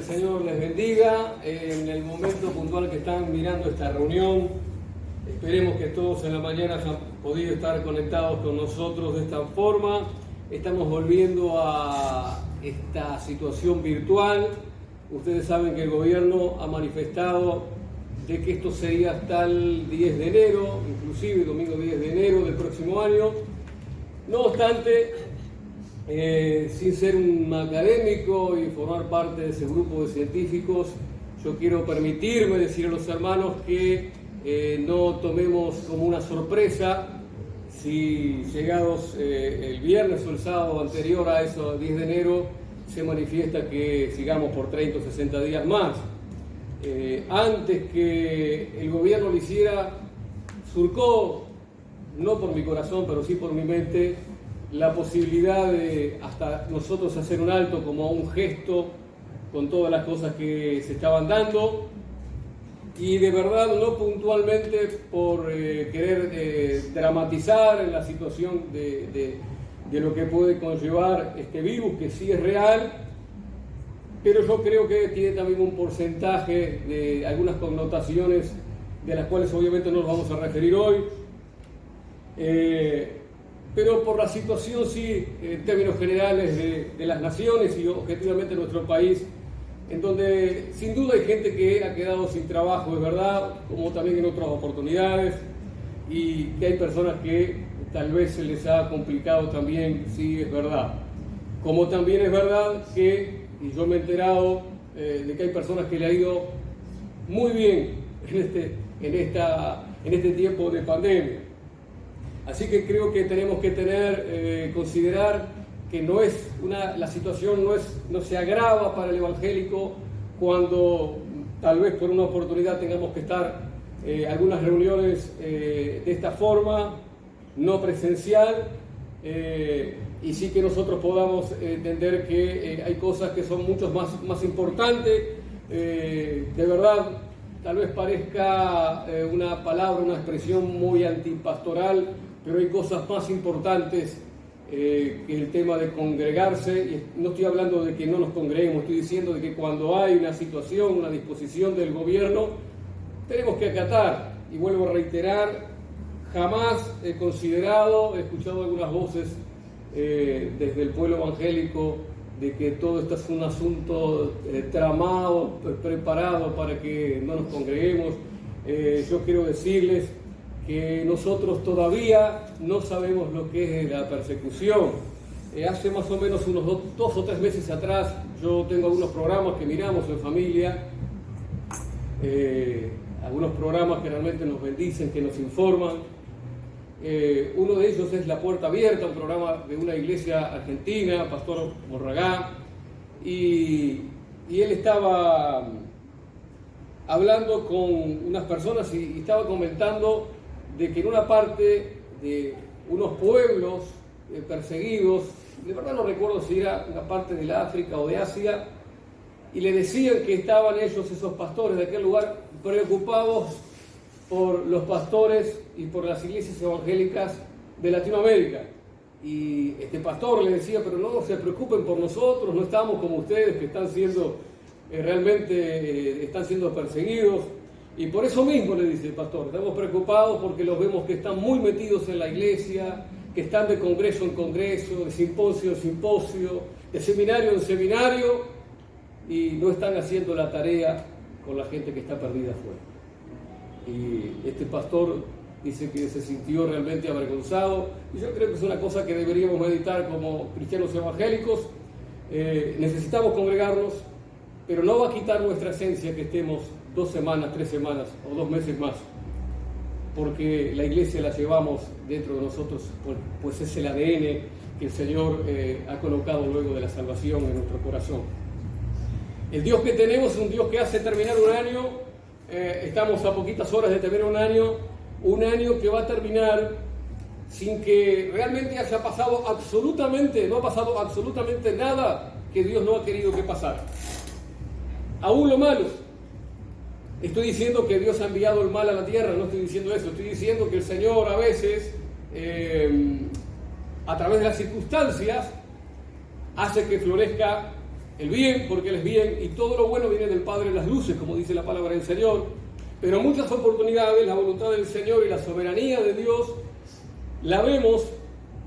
el Señor les bendiga en el momento puntual que están mirando esta reunión. Esperemos que todos en la mañana hayan podido estar conectados con nosotros de esta forma. Estamos volviendo a esta situación virtual. Ustedes saben que el gobierno ha manifestado de que esto sería hasta el 10 de enero, inclusive domingo 10 de enero del próximo año. No obstante, sin ser un académico y formar parte de ese grupo de científicos, yo quiero permitirme decir a los hermanos que no tomemos como una sorpresa si llegados el viernes o el sábado anterior a eso, 10 de enero, se manifiesta que sigamos por 30 o 60 días más. Antes que el gobierno lo hiciera, surcó, no por mi corazón, pero sí por mi mente, la posibilidad de hasta nosotros hacer un alto como un gesto con todas las cosas que se estaban dando, y de verdad no puntualmente por querer dramatizar la situación de lo que puede conllevar este virus, que sí es real, pero yo creo que tiene también un porcentaje de algunas connotaciones de las cuales obviamente no nos vamos a referir hoy. Pero por la situación sí, en términos generales de las naciones y objetivamente nuestro país, en donde sin duda hay gente que ha quedado sin trabajo, es verdad, como también en otras oportunidades, y que hay personas que tal vez se les ha complicado también, sí, es verdad. Como también es verdad que, y yo me he enterado de que hay personas que le ha ido muy bien en este tiempo de pandemia. Así que creo que tenemos que considerar que la situación no se agrava para el evangélico cuando tal vez por una oportunidad tengamos que estar algunas reuniones de esta forma, no presencial, y sí que nosotros podamos entender que hay cosas que son mucho más importantes. De verdad, tal vez parezca una palabra, una expresión muy antipastoral, pero hay cosas más importantes que el tema de congregarse. Y no estoy hablando de que no nos congreguemos, estoy diciendo de que cuando hay una situación, una disposición del gobierno, tenemos que acatar. Y vuelvo a reiterar, jamás he escuchado algunas voces desde el pueblo evangélico de que todo esto es un asunto tramado, preparado para que no nos congreguemos. Yo quiero decirles que nosotros todavía no sabemos lo que es la persecución. Hace más o menos unos 2 o 3 meses atrás, yo tengo algunos programas que miramos en familia, algunos programas que realmente nos bendicen, que nos informan. Uno de ellos es La Puerta Abierta, un programa de una iglesia argentina, Pastor Morragá, y él estaba hablando con unas personas y estaba comentando de que en una parte de unos pueblos perseguidos, de verdad no recuerdo si era una parte de la África o de Asia, y le decían que estaban esos pastores de aquel lugar, preocupados por los pastores y por las iglesias evangélicas de Latinoamérica. Y este pastor le decía, pero no se preocupen por nosotros, no estamos como ustedes que están siendo están siendo perseguidos. Y por eso mismo, le dice el pastor, estamos preocupados porque los vemos que están muy metidos en la iglesia, que están de congreso en congreso, de simposio en simposio, de seminario en seminario, y no están haciendo la tarea con la gente que está perdida afuera. Y este pastor dice que se sintió realmente avergonzado, y yo creo que es una cosa que deberíamos meditar como cristianos evangélicos. Necesitamos congregarnos, pero no va a quitar nuestra esencia que estemos 2 semanas, 3 semanas o 2 meses más, porque la iglesia la llevamos dentro de nosotros, pues es el ADN que el Señor ha colocado luego de la salvación en nuestro corazón. El Dios que tenemos es un Dios que hace terminar un año. Estamos a poquitas horas de terminar un año que va a terminar sin que realmente haya pasado no ha pasado absolutamente nada que Dios no ha querido que pasara. Aún lo malo. Estoy diciendo que Dios ha enviado el mal a la tierra, no estoy diciendo eso, estoy diciendo que el Señor a veces, a través de las circunstancias, hace que florezca el bien porque Él es bien, y todo lo bueno viene del Padre de las luces, como dice la palabra del Señor. Pero en muchas oportunidades la voluntad del Señor y la soberanía de Dios la vemos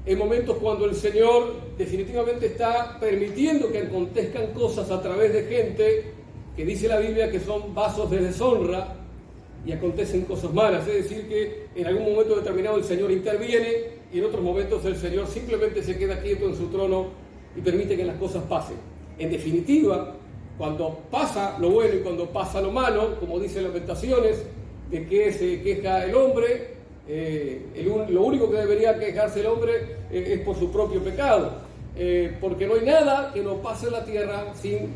en momentos cuando el Señor definitivamente está permitiendo que acontezcan cosas a través de gente que dice la Biblia que son vasos de deshonra, y acontecen cosas malas. Es decir, que en algún momento determinado el Señor interviene y en otros momentos el Señor simplemente se queda quieto en su trono y permite que las cosas pasen. En definitiva, cuando pasa lo bueno y cuando pasa lo malo, como dice Lamentaciones, de que se queja el hombre, lo único que debería quejarse el hombre es por su propio pecado, porque no hay nada que no pase en la tierra sin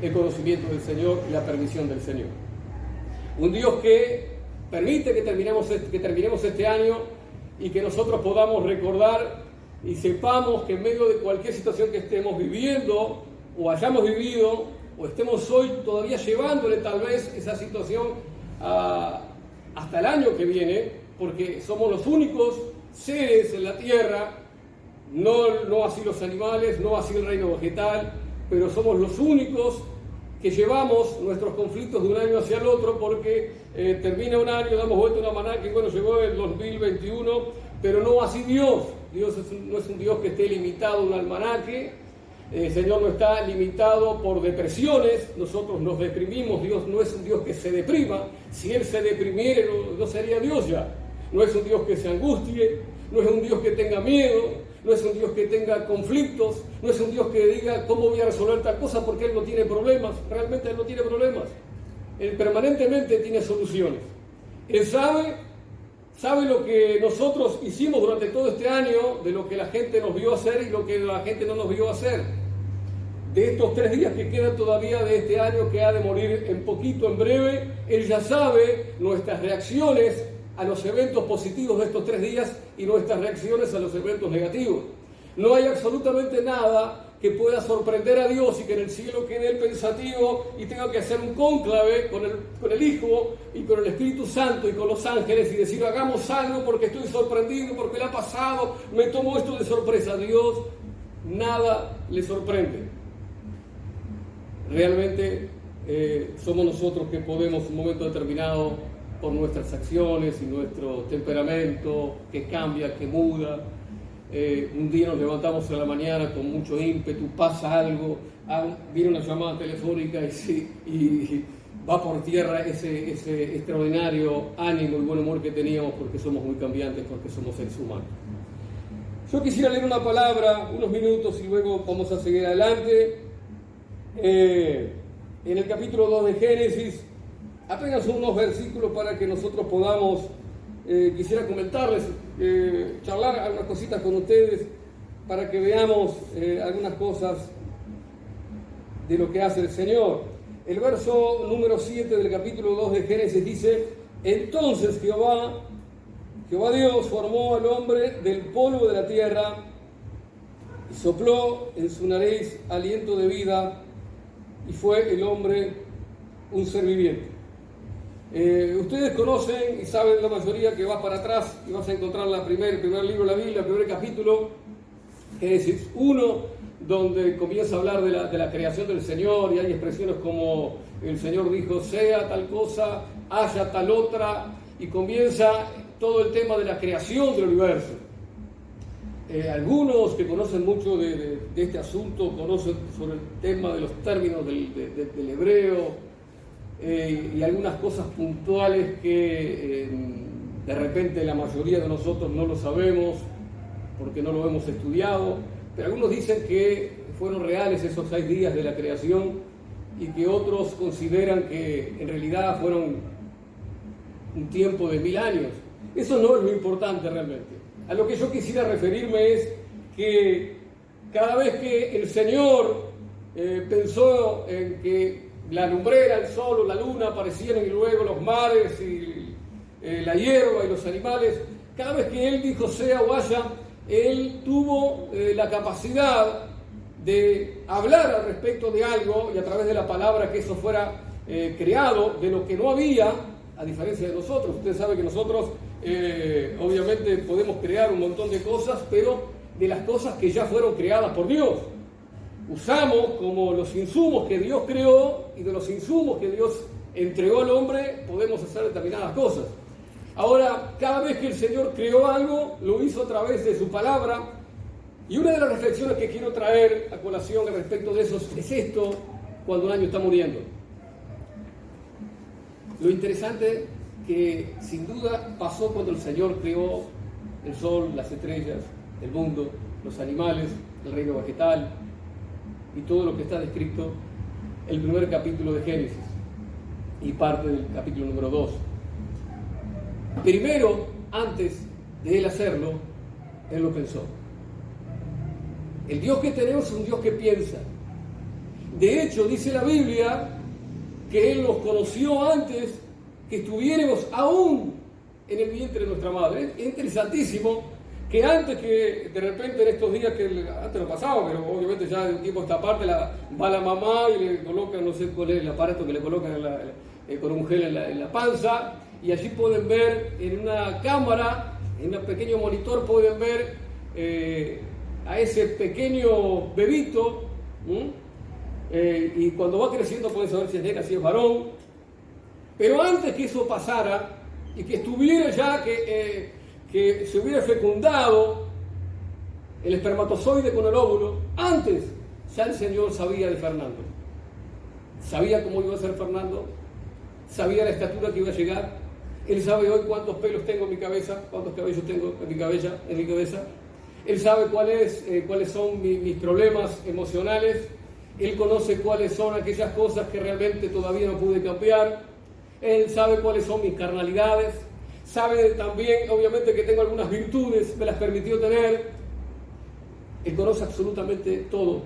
el conocimiento del Señor y la permisión del Señor. Un Dios que permite que terminemos este año y que nosotros podamos recordar y sepamos que en medio de cualquier situación que estemos viviendo o hayamos vivido o estemos hoy todavía llevándole tal vez esa situación hasta el año que viene, porque somos los únicos seres en la tierra, no así los animales, no así el reino vegetal, pero somos los únicos que llevamos nuestros conflictos de un año hacia el otro, porque termina un año, damos vuelta a una maná que bueno, llegó el 2021, pero no así Dios. Dios no es un Dios que esté limitado a un almanaque. El Señor no está limitado por depresiones, nosotros nos deprimimos, Dios no es un Dios que se deprima. Si Él se deprimiera no sería Dios ya. No es un Dios que se angustie, no es un Dios que tenga miedo, no es un Dios que tenga conflictos, no es un Dios que diga cómo voy a resolver tal cosa, porque Él no tiene problemas. Realmente Él no tiene problemas. Él permanentemente tiene soluciones. Él sabe lo que nosotros hicimos durante todo este año, de lo que la gente nos vio hacer y lo que la gente no nos vio hacer. De estos 3 días que quedan todavía de este año, que ha de morir en poquito, en breve, Él ya sabe nuestras reacciones a los eventos positivos de estos 3 días y nuestras reacciones a los eventos negativos. No hay absolutamente nada que pueda sorprender a Dios y que en el cielo quede Él pensativo y tenga que hacer un cónclave con el Hijo y con el Espíritu Santo y con los ángeles y decir hagamos algo porque estoy sorprendido, porque le ha pasado, me tomo esto de sorpresa. A Dios nada le sorprende. Realmente somos nosotros que podemos en un momento determinado, por nuestras acciones y nuestro temperamento que cambia, que muda. Un día nos levantamos a la mañana con mucho ímpetu, pasa algo, viene una llamada telefónica y va por tierra ese extraordinario ánimo y buen humor que teníamos, porque somos muy cambiantes, porque somos seres humanos. Yo quisiera leer una palabra, unos minutos, y luego vamos a seguir adelante. En el capítulo 2 de Génesis, apenas unos versículos para que nosotros podamos, quisiera comentarles, charlar algunas cositas con ustedes para que veamos algunas cosas de lo que hace el Señor. El verso número 7 del capítulo 2 de Génesis dice: entonces Jehová Dios formó al hombre del polvo de la tierra y sopló en su nariz aliento de vida, y fue el hombre un ser viviente. Ustedes conocen y saben la mayoría que va para atrás y vas a encontrar el primer libro de la Biblia, el primer capítulo, Génesis 1, donde comienza a hablar de la creación del Señor, y hay expresiones como el Señor dijo sea tal cosa, haya tal otra, y comienza todo el tema de la creación del universo. Algunos que conocen mucho de este asunto conocen sobre el tema de los términos del hebreo, y algunas cosas puntuales que de repente la mayoría de nosotros no lo sabemos porque no lo hemos estudiado, pero algunos dicen que fueron reales esos 6 días de la creación y que otros consideran que en realidad fueron un tiempo de 1000 años. Eso no es lo importante realmente. A lo que yo quisiera referirme es que cada vez que el Señor pensó en que la lumbrera, el sol o la luna aparecieran y luego los mares y la hierba y los animales, cada vez que Él dijo sea o haya, Él tuvo la capacidad de hablar al respecto de algo y a través de la palabra que eso fuera creado de lo que no había, a diferencia de nosotros. Usted sabe que nosotros obviamente podemos crear un montón de cosas, pero de las cosas que ya fueron creadas por Dios. usamos como los insumos que Dios creó, y de los insumos que Dios entregó al hombre podemos hacer determinadas cosas. Ahora, cada vez que el Señor creó algo, lo hizo a través de su palabra, y una de las reflexiones que quiero traer a colación respecto de eso es esto: cuando un año está muriendo. Lo interesante que sin duda pasó cuando el Señor creó el sol, las estrellas, el mundo, los animales, el reino vegetal y todo lo que está descrito en el primer capítulo de Génesis y parte del capítulo número 2. Primero, antes de Él hacerlo, Él lo pensó. El Dios que tenemos es un Dios que piensa. De hecho, dice la Biblia que Él nos conoció antes que estuviéramos aún en el vientre de nuestra madre. Es interesantísimo que antes que de repente en estos días, que antes no pasaba, pero obviamente ya de un tiempo a esta parte va la mamá y le colocan, no sé cuál es el aparato que le colocan con un gel en la panza, y allí pueden ver en una cámara, en un pequeño monitor, pueden ver a ese pequeño bebito, y cuando va creciendo pueden saber si es nena, si es varón. Pero antes que eso pasara y que estuviera ya, que se hubiera fecundado el espermatozoide con el óvulo, antes ya el Señor sabía de Fernando. Sabía cómo iba a ser Fernando, sabía la estatura que iba a llegar. Él sabe hoy cuántos pelos tengo en mi cabeza, cuántos cabellos tengo en mi cabeza. Él sabe cuáles son mis problemas emocionales. Él conoce cuáles son aquellas cosas que realmente todavía no pude cambiar. Él sabe cuáles son mis carnalidades. Sabe también, obviamente, que tengo algunas virtudes, me las permitió tener. Él conoce absolutamente todo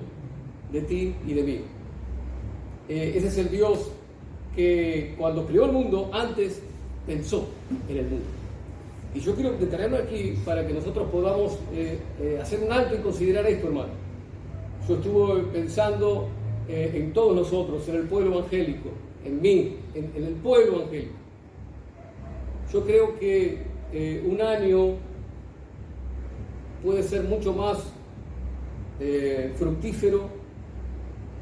de ti y de mí. Ese es el Dios que cuando creó el mundo, antes pensó en el mundo. Y yo quiero detenerme aquí para que nosotros podamos hacer un alto y considerar esto, hermano. Yo estuve pensando en todos nosotros, en el pueblo evangélico, en mí, en el pueblo evangélico. Yo creo que un año puede ser mucho más fructífero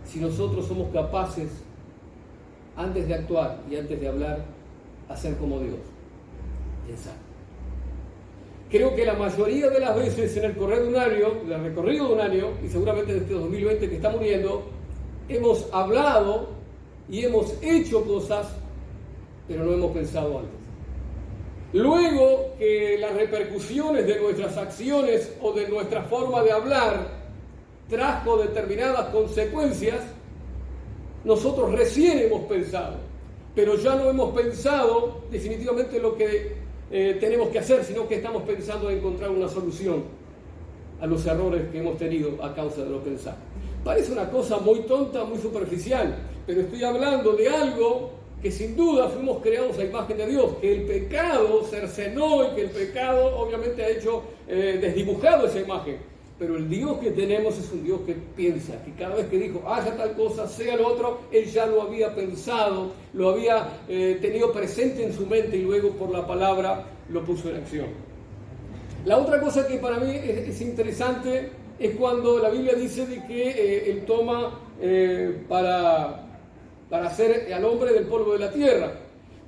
si nosotros somos capaces, antes de actuar y antes de hablar, hacer como Dios. Pensar. Creo que la mayoría de las veces en el recorrido de un año, y seguramente de este 2020 que está muriendo, hemos hablado y hemos hecho cosas, pero no hemos pensado antes. Luego que las repercusiones de nuestras acciones o de nuestra forma de hablar trajo determinadas consecuencias, nosotros recién hemos pensado, pero ya no hemos pensado definitivamente lo que tenemos que hacer, sino que estamos pensando en encontrar una solución a los errores que hemos tenido a causa de lo pensado. Parece una cosa muy tonta, muy superficial, pero estoy hablando de algo que sin duda fuimos creados a imagen de Dios, que el pecado cercenó y que el pecado obviamente ha hecho desdibujado esa imagen. Pero el Dios que tenemos es un Dios que piensa, que cada vez que dijo, haga tal cosa, sea lo otro, Él ya lo había pensado, lo había tenido presente en su mente y luego por la palabra lo puso en acción. La otra cosa que para mí es interesante es cuando la Biblia dice de que Él toma para hacer al hombre del polvo de la tierra.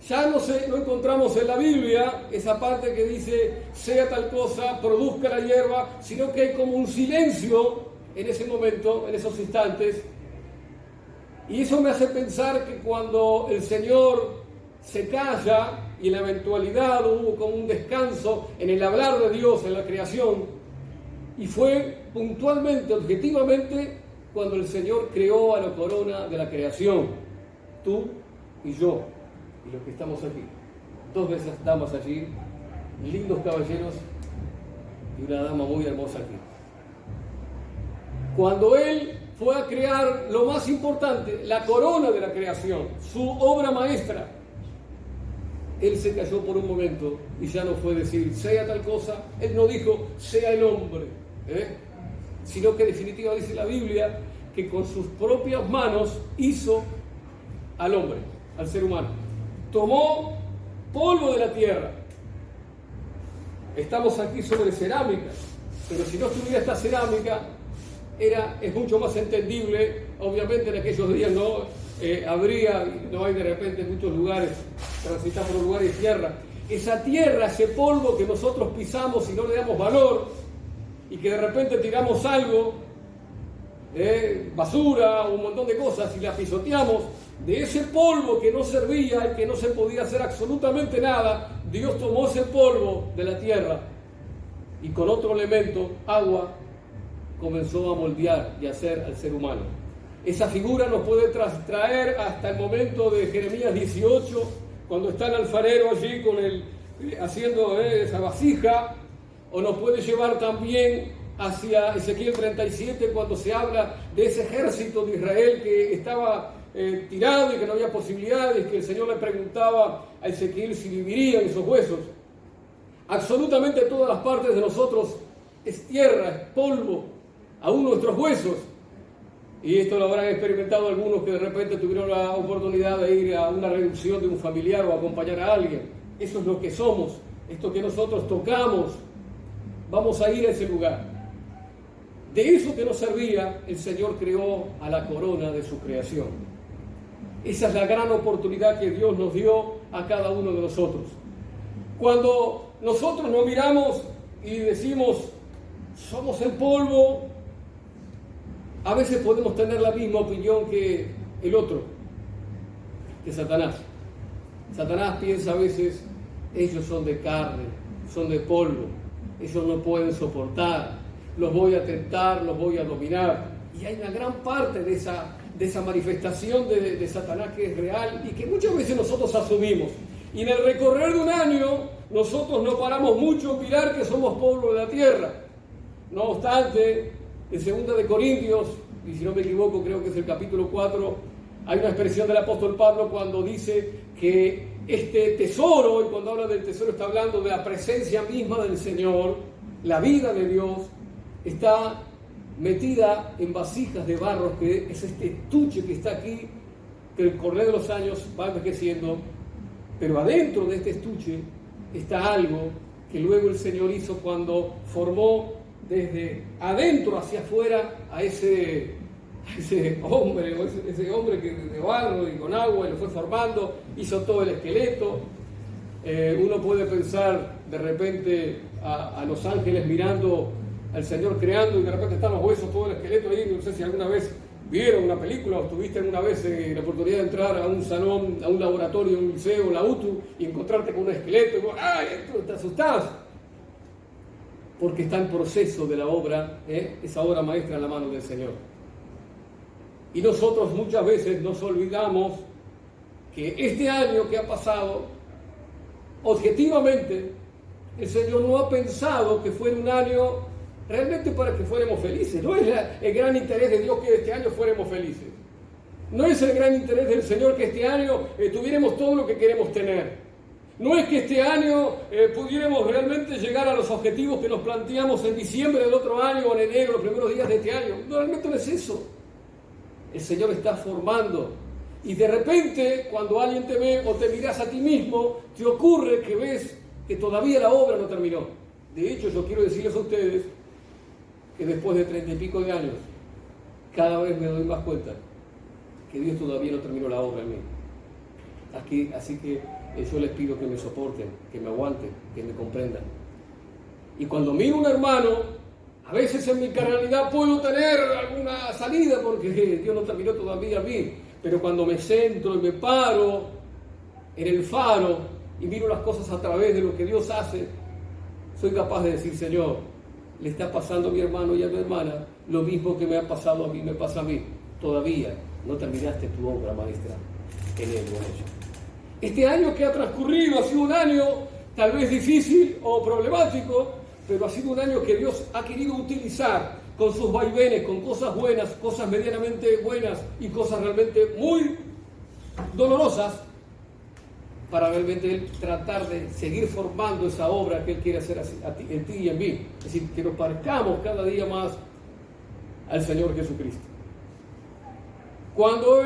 Ya no encontramos en la Biblia esa parte que dice sea tal cosa, produzca la hierba, sino que hay como un silencio en ese momento, en esos instantes. Y eso me hace pensar que cuando el Señor se calla y en la eventualidad hubo como un descanso en el hablar de Dios en la creación, y fue puntualmente, objetivamente, cuando el Señor creó a la corona de la creación, tú y yo. Y los que estamos aquí, dos veces damas allí, lindos caballeros y una dama muy hermosa aquí. Cuando Él fue a crear lo más importante, la corona de la creación, su obra maestra, Él se calló por un momento y ya no fue decir sea tal cosa. Él no dijo sea el hombre, sino que definitivamente dice la Biblia que con sus propias manos hizo al hombre, al ser humano. Tomó polvo de la tierra. Estamos aquí sobre cerámica, pero si no estuviera esta cerámica, es mucho más entendible. Obviamente en aquellos días no no hay de repente en muchos lugares, transitar por lugares de tierra. Esa tierra, ese polvo que nosotros pisamos y no le damos valor, y que de repente tiramos algo, basura, un montón de cosas, y la pisoteamos, de ese polvo que no servía y que no se podía hacer absolutamente nada, Dios tomó ese polvo de la tierra y con otro elemento, agua, comenzó a moldear y a hacer al ser humano. Esa figura nos puede traer hasta el momento de Jeremías 18, cuando está el alfarero allí haciendo esa vasija, o nos puede llevar también hacia Ezequiel 37, cuando se habla de ese ejército de Israel que estaba tirado y que no había posibilidades, que el Señor le preguntaba a Ezequiel si vivirían esos huesos. Absolutamente todas las partes de nosotros es tierra, es polvo, aún nuestros huesos. Y esto lo habrán experimentado algunos que de repente tuvieron la oportunidad de ir a una reducción de un familiar o acompañar a alguien. Eso es lo que somos, esto que nosotros tocamos. Vamos a ir a ese lugar. De eso que nos servía, el Señor creó a la corona de su creación. Esa es la gran oportunidad que Dios nos dio a cada uno de nosotros. Cuando nosotros nos miramos y decimos, somos el polvo, a veces podemos tener la misma opinión que el otro, que Satanás. Satanás piensa a veces, ellos son de carne, son de polvo, ellos no pueden soportar, los voy a tentar, los voy a dominar. Y hay una gran parte de esa manifestación de Satanás que es real y que muchas veces nosotros asumimos. Y en el recorrer de un año, nosotros no paramos mucho en mirar que somos polvo de la tierra. No obstante, en 2 de Corintios, y si no me equivoco, creo que es el capítulo 4, hay una expresión del apóstol Pablo cuando dice que este tesoro, y cuando habla del tesoro está hablando de la presencia misma del Señor, la vida de Dios, está metida en vasijas de barro, que es este estuche que está aquí, que el correr de los años va envejeciendo, pero adentro de este estuche está algo que luego el Señor hizo cuando formó desde adentro hacia afuera a ese hombre, o ese hombre que de barro y con agua y lo fue formando, hizo todo el esqueleto. Uno puede pensar de repente a los ángeles mirando al Señor creando y de repente están los huesos, todo el esqueleto ahí. No sé si alguna vez vieron una película o tuviste alguna vez la oportunidad de entrar a un salón, a un laboratorio, a un liceo, la UTU, y encontrarte con un esqueleto y vos, ¡ay! Te asustás. Porque está en proceso de la obra, esa obra maestra en la mano del Señor. Y nosotros muchas veces nos olvidamos que este año que ha pasado, objetivamente, el Señor no ha pensado que fuera un año realmente para que fuéramos felices. No es el gran interés de Dios que este año fuéramos felices. No es el gran interés del Señor que este año tuviéramos todo lo que queremos tener. No es que este año pudiéramos realmente llegar a los objetivos que nos planteamos en diciembre del otro año o en enero, los primeros días de este año. No, realmente no es eso. El Señor está formando. Y de repente, cuando alguien te ve o te miras a ti mismo, te ocurre que ves que todavía la obra no terminó. De hecho, yo quiero decirles a ustedes que después de 30 y pico de años, cada vez me doy más cuenta que Dios todavía no terminó la obra en mí. Así que yo les pido que me soporten, que me aguanten, que me comprendan. Y cuando miro a un hermano, a veces en mi carnalidad puedo tener alguna salida porque Dios no terminó todavía en mí. Pero cuando me centro y me paro en el faro y miro las cosas a través de lo que Dios hace, soy capaz de decir, Señor, le está pasando a mi hermano y a mi hermana lo mismo que me ha pasado a mí, me pasa a mí. Todavía no terminaste tu obra maestra en él o en ella. Este año que ha transcurrido ha sido un año tal vez difícil o problemático, pero ha sido un año que Dios ha querido utilizar con sus vaivenes, con cosas buenas, cosas medianamente buenas y cosas realmente muy dolorosas, para realmente tratar de seguir formando esa obra que Él quiere hacer en ti y en mí. Es decir, que nos parezcamos cada día más al Señor Jesucristo. Cuando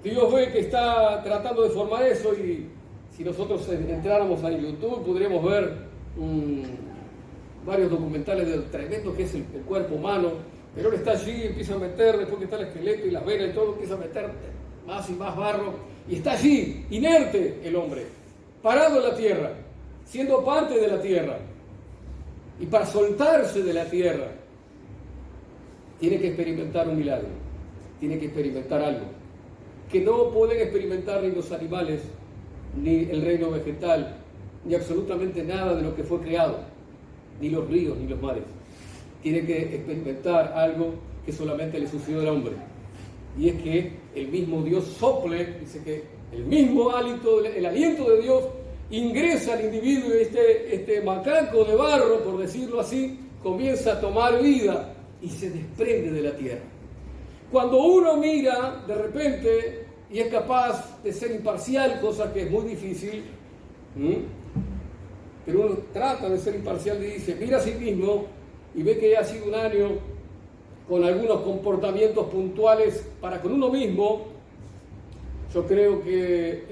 Dios ve que está tratando de formar eso, y si nosotros entráramos a YouTube, podríamos ver varios documentales de lo tremendo que es el cuerpo humano, pero él está allí, empieza a meter, después que está el esqueleto y las venas y todo, empieza a meter más y más barro, y está allí, inerte el hombre, parado en la tierra, siendo parte de la tierra. Y para soltarse de la tierra, tiene que experimentar un milagro, tiene que experimentar algo, que no pueden experimentar ni los animales, ni el reino vegetal, ni absolutamente nada de lo que fue creado, ni los ríos, ni los mares. Tiene que experimentar algo que solamente le sucedió al hombre. Y es que el mismo Dios sople, dice que el mismo hálito, el aliento de Dios ingresa al individuo y este macaco de barro, por decirlo así, comienza a tomar vida y se desprende de la tierra. Cuando uno mira de repente y es capaz de ser imparcial, cosa que es muy difícil, pero uno trata de ser imparcial y dice, mira a sí mismo y ve que ha sido un año con algunos comportamientos puntuales para con uno mismo. Yo creo que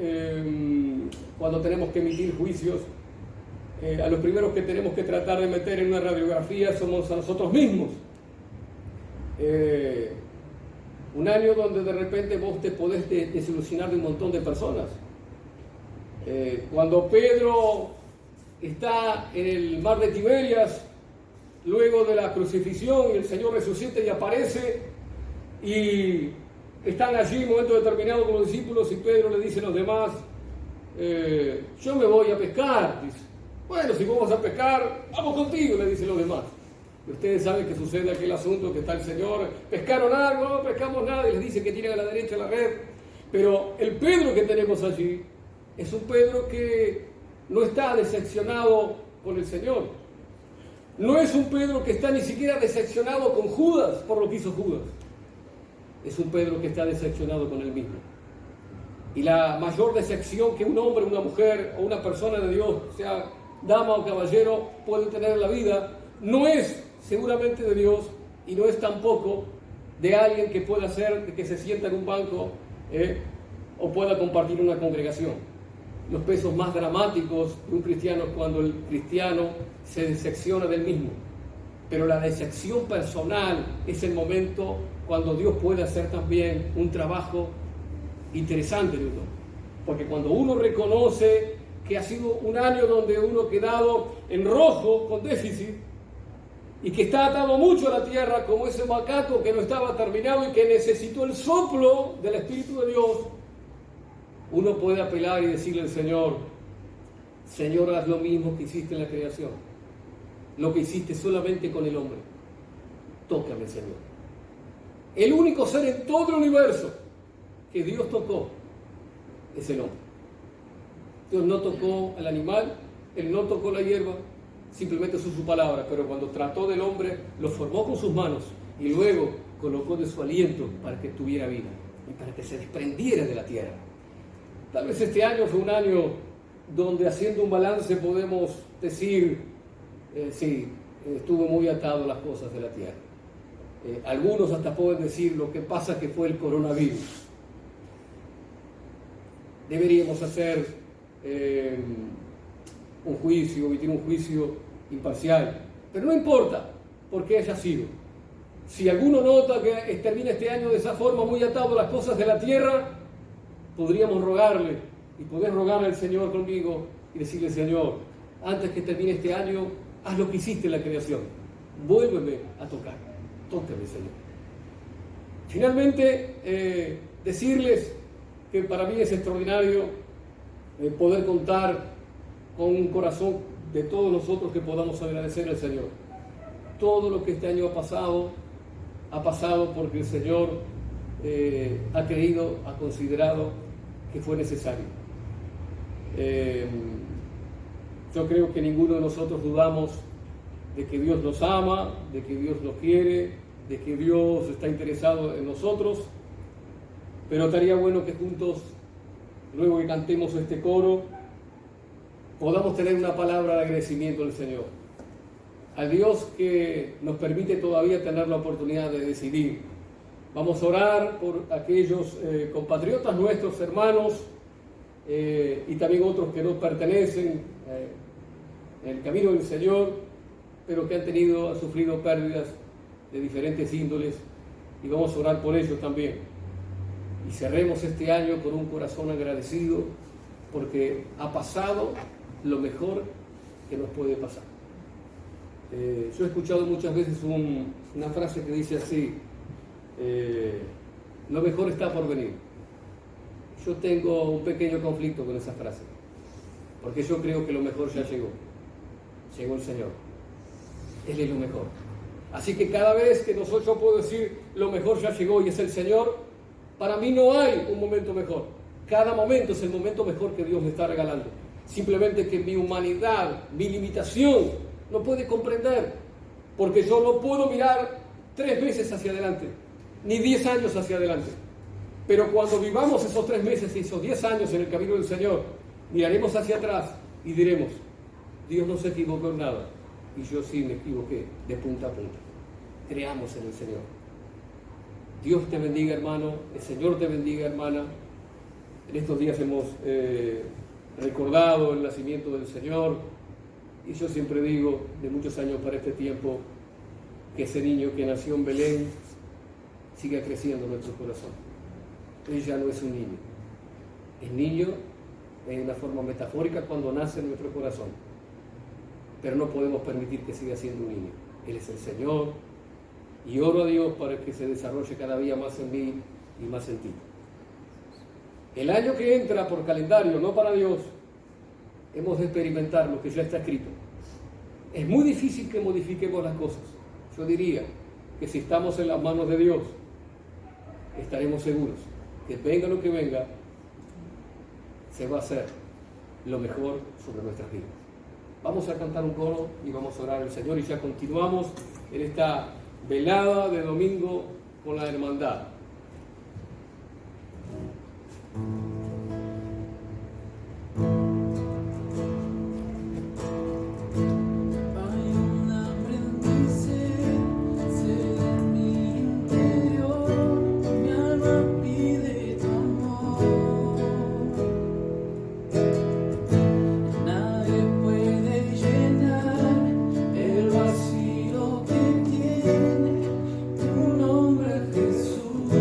cuando tenemos que emitir juicios, a los primeros que tenemos que tratar de meter en una radiografía somos a nosotros mismos. Un año donde de repente vos te podés desilusionar de un montón de personas. Cuando Pedro está en el mar de Tiberias, luego de la crucifixión, y el Señor resucita y aparece, y están allí en un momento determinado con los discípulos, y Pedro le dice a los demás, yo me voy a pescar. Dice, bueno, si vamos a pescar, vamos contigo, le dicen los demás. Y ustedes saben que sucede aquel asunto que está el Señor, pescaron algo, no pescamos nada, y les dice que tiren a la derecha la red. Pero el Pedro que tenemos allí es un Pedro que no está decepcionado con el Señor. No es un Pedro que está ni siquiera decepcionado con Judas por lo que hizo Judas. Es un Pedro que está decepcionado con él mismo. Y la mayor decepción que un hombre, una mujer o una persona de Dios, sea dama o caballero, puede tener en la vida, no es seguramente de Dios y no es tampoco de alguien que pueda hacer que se sienta en un banco o pueda compartir una congregación. Los pesos más dramáticos de un cristiano es cuando el cristiano se decepciona del mismo. Pero la decepción personal es el momento cuando Dios puede hacer también un trabajo interesante en uno. Porque cuando uno reconoce que ha sido un año donde uno ha quedado en rojo, con déficit, y que está atado mucho a la tierra como ese macaco que no estaba terminado y que necesitó el soplo del Espíritu de Dios, uno puede apelar y decirle al Señor, Señor, haz lo mismo que hiciste en la creación, lo que hiciste solamente con el hombre. Tócame, Señor. El único ser en todo el universo que Dios tocó es el hombre. Dios no tocó al animal, Él no tocó la hierba, simplemente usó su palabra, pero cuando trató del hombre, lo formó con sus manos y luego colocó de su aliento para que tuviera vida y para que se desprendiera de la tierra. Tal vez este año fue un año donde, haciendo un balance, podemos decir, sí, estuvo muy atado a las cosas de la tierra. Algunos hasta pueden decir lo que pasa que fue el coronavirus. Deberíamos hacer un juicio, emitir un juicio imparcial, pero no importa por qué haya sido. Si alguno nota que termina este año de esa forma, muy atado a las cosas de la tierra, podríamos rogarle, y podés rogarle al Señor conmigo y decirle, Señor, antes que termine este año, haz lo que hiciste en la creación, vuélveme a tocar, tócame, Señor. Finalmente, decirles que para mí es extraordinario poder contar con un corazón de todos nosotros que podamos agradecer al Señor. Todo lo que este año ha pasado porque el Señor ha creído, ha considerado que fue necesario. Yo creo que ninguno de nosotros dudamos de que Dios nos ama, de que Dios nos quiere, de que Dios está interesado en nosotros, pero estaría bueno que juntos, luego que cantemos este coro, podamos tener una palabra de agradecimiento al Señor, al Dios que nos permite todavía tener la oportunidad de decidir. Vamos a orar por aquellos compatriotas nuestros, hermanos, y también otros que no pertenecen en el camino del Señor, pero que han sufrido pérdidas de diferentes índoles, y vamos a orar por ellos también. Y cerremos este año con un corazón agradecido, porque ha pasado lo mejor que nos puede pasar. Yo he escuchado muchas veces una frase que dice así: lo mejor está por venir. Yo tengo un pequeño conflicto con esa frase, porque yo creo que lo mejor ya llegó. Llegó el Señor. Él es lo mejor. Así que cada vez que yo puedo decir lo mejor ya llegó y es el Señor, para mí no hay un momento mejor. Cada momento es el momento mejor que Dios me está regalando. Simplemente que mi humanidad, mi limitación, no puede comprender, porque yo no puedo mirar 3 meses hacia adelante, ni 10 años hacia adelante. Pero cuando vivamos esos 3 meses y esos 10 años en el camino del Señor, miraremos hacia atrás y diremos: Dios no se equivocó en nada, y yo sí me equivoqué de punta a punta. Creamos en el Señor. Dios te bendiga, hermano. El Señor te bendiga, hermana. En estos días hemos recordado el nacimiento del Señor, y yo siempre digo, de muchos años para este tiempo, que ese niño que nació en Belén siga creciendo en nuestro corazón. Él ya no es un niño. El niño, en una forma metafórica, cuando nace en nuestro corazón, pero no podemos permitir que siga siendo un niño. Él es el Señor, y oro a Dios para que se desarrolle cada día más en mí y más en ti. El año que entra por calendario, no para Dios, hemos de experimentar lo que ya está escrito. Es muy difícil que modifiquemos las cosas. Yo diría que si estamos en las manos de Dios, estaremos seguros que venga lo que venga, se va a hacer lo mejor sobre nuestras vidas. Vamos a cantar un coro y vamos a orar al Señor, y ya continuamos en esta velada de domingo con la hermandad. El vacío que tiene tu nombre, Jesús.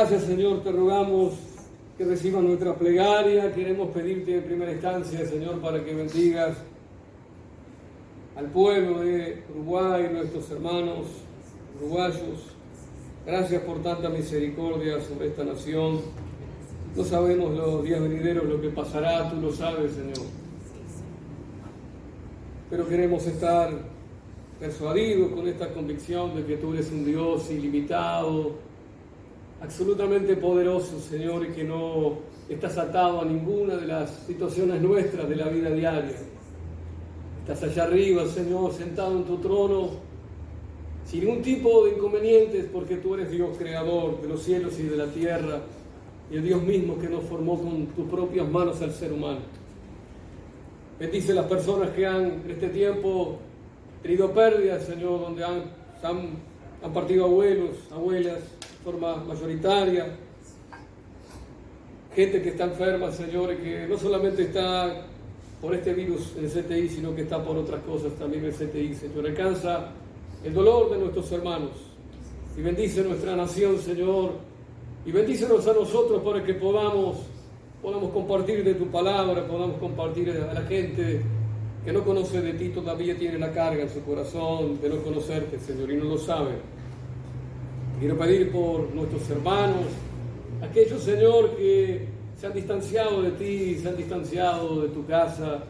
Gracias, Señor, te rogamos que recibas nuestra plegaria. Queremos pedirte en primera instancia, Señor, para que bendigas al pueblo de Uruguay, nuestros hermanos uruguayos. Gracias por tanta misericordia sobre esta nación. No sabemos los días venideros lo que pasará, tú lo sabes, Señor. Pero queremos estar persuadidos con esta convicción de que tú eres un Dios ilimitado, absolutamente poderoso, Señor, y que no estás atado a ninguna de las situaciones nuestras de la vida diaria. Estás allá arriba, Señor, sentado en tu trono, sin ningún tipo de inconvenientes, porque tú eres Dios creador de los cielos y de la tierra, y el Dios mismo que nos formó con tus propias manos al ser humano. Bendice a las personas que han en este tiempo tenido pérdidas, Señor, donde han partido abuelos, abuelas, de forma mayoritaria. Gente que está enferma, Señor, y que no solamente está por este virus en el CTI, sino que está por otras cosas también en el CTI, Señor. Alcanza el dolor de nuestros hermanos y bendice nuestra nación, Señor, y bendícenos a nosotros para que podamos compartir de tu palabra, podamos compartir a la gente que no conoce de ti, todavía tiene la carga en su corazón de no conocerte, Señor, y no lo sabe. Quiero pedir por nuestros hermanos, aquellos, Señor, que se han distanciado de ti, se han distanciado de tu casa.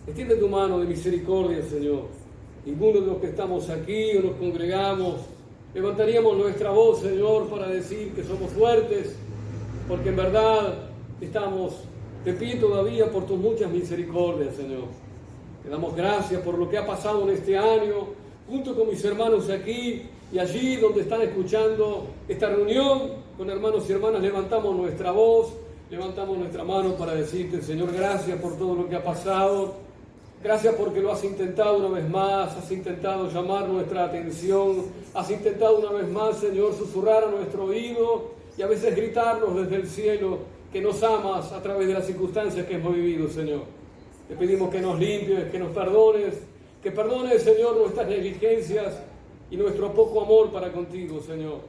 Extiende tu mano de misericordia, Señor. Ninguno de los que estamos aquí o nos congregamos levantaríamos nuestra voz, Señor, para decir que somos fuertes, porque en verdad estamos de pie todavía por tus muchas misericordias, Señor. Te damos gracias por lo que ha pasado en este año, junto con mis hermanos aquí y allí donde están escuchando esta reunión, con hermanos y hermanas, levantamos nuestra voz, levantamos nuestra mano para decirte, Señor, gracias por todo lo que ha pasado. Gracias porque lo has intentado una vez más, has intentado llamar nuestra atención, has intentado una vez más, Señor, susurrar a nuestro oído y a veces gritarnos desde el cielo que nos amas a través de las circunstancias que hemos vivido, Señor. Te pedimos que nos limpies, que nos perdones, que perdones, Señor, nuestras negligencias y nuestro poco amor para contigo, Señor.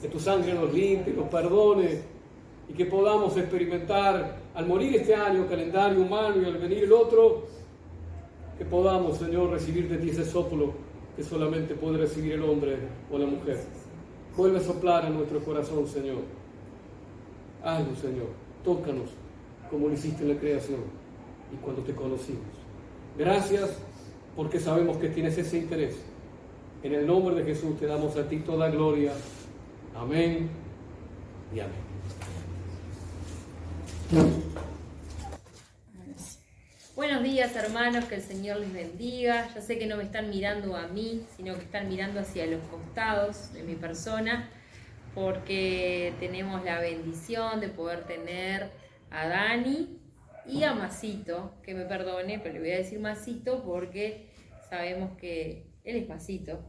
Que tu sangre nos limpie, nos perdone y que podamos experimentar al morir este año, calendario humano, y al venir el otro, que podamos, Señor, recibir de ti ese soplo que solamente puede recibir el hombre o la mujer. Vuelve a soplar en nuestro corazón, Señor. Hazlo, Señor. Tócanos como lo hiciste en la creación y cuando te conocimos. Gracias porque sabemos que tienes ese interés. En el nombre de Jesús te damos a ti toda gloria. Amén y amén. Buenos días, hermanos, que el Señor les bendiga. Ya sé que no me están mirando a mí, sino que están mirando hacia los costados de mi persona, porque tenemos la bendición de poder tener a Dani y a Masito, que me perdone, pero le voy a decir Masito porque sabemos que él es Masito.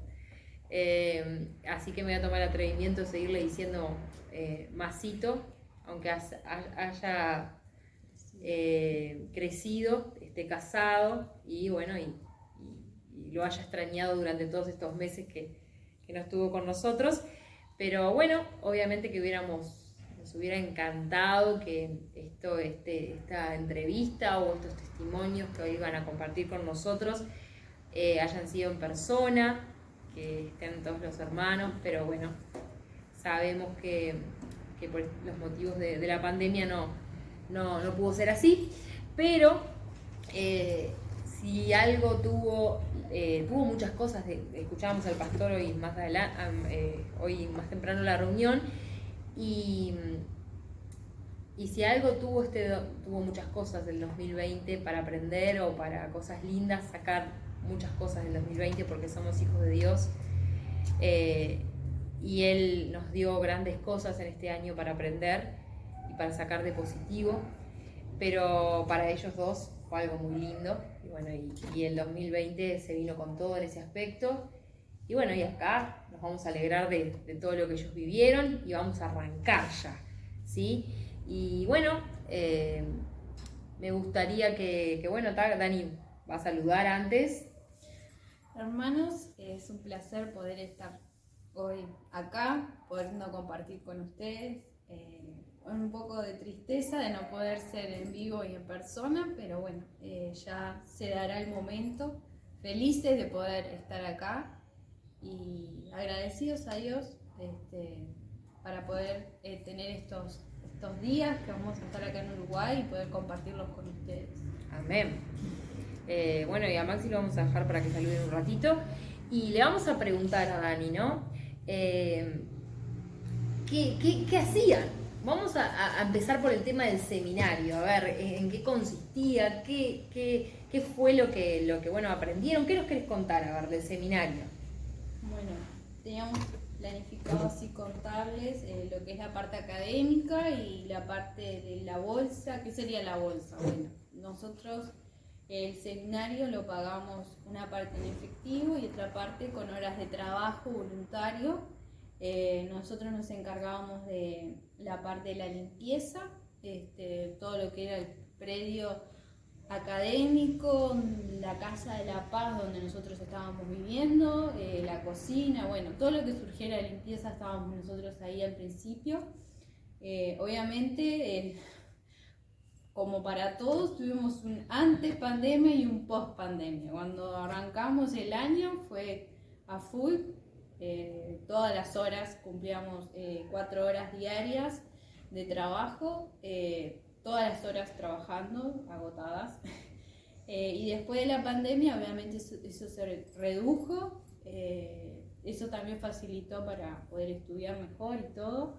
Así que me voy a tomar el atrevimiento de seguirle diciendo Masito, aunque haya crecido, esté casado y bueno, y lo haya extrañado durante todos estos meses que no estuvo con nosotros. Pero bueno, obviamente que nos hubiera encantado que esta entrevista o estos testimonios que hoy van a compartir con nosotros hayan sido en persona, que estén todos los hermanos, pero bueno, sabemos que por los motivos de la pandemia no pudo ser así, pero si algo tuvo muchas cosas. Escuchábamos al pastor hoy más hoy más temprano en la reunión, y si algo tuvo muchas cosas del 2020 para aprender o para cosas lindas, sacar muchas cosas del 2020 porque somos hijos de Dios, y Él nos dio grandes cosas en este año para aprender y para sacar de positivo, pero para ellos dos fue algo muy lindo, y bueno, y el 2020 se vino con todo en ese aspecto, y bueno, y acá nos vamos a alegrar de todo lo que ellos vivieron y vamos a arrancar ya, ¿sí? Y bueno, me gustaría que bueno, Dani va a saludar antes. Hermanos, es un placer poder estar hoy acá, podriendo compartir con ustedes. Con un poco de tristeza de no poder ser en vivo y en persona, pero bueno, ya se dará el momento. Felices de poder estar acá y agradecidos a Dios para poder tener estos días que vamos a estar acá en Uruguay y poder compartirlos con ustedes. Amén. Bueno, y a Maxi lo vamos a dejar para que salude un ratito. Y le vamos a preguntar a Dani, ¿no? ¿Qué hacían? Vamos a empezar por el tema del seminario. A ver, ¿en qué consistía? ¿Qué fue lo que bueno, aprendieron? ¿Qué nos querés contar, a ver, del seminario? Bueno, teníamos planificado así contarles lo que es la parte académica y la parte de la bolsa. ¿Qué sería la bolsa? Bueno, nosotros el seminario lo pagamos una parte en efectivo y otra parte con horas de trabajo voluntario. Nosotros nos encargábamos de la parte de la limpieza, todo lo que era el predio académico, la Casa de la Paz donde nosotros estábamos viviendo, la cocina, bueno, todo lo que surgiera de limpieza estábamos nosotros ahí al principio. Obviamente, como para todos, tuvimos un antes pandemia y un post pandemia. Cuando arrancamos el año fue a full, todas las horas, cumplíamos 4 horas diarias de trabajo, todas las horas trabajando, agotadas. Y después de la pandemia, obviamente eso se redujo, eso también facilitó para poder estudiar mejor y todo.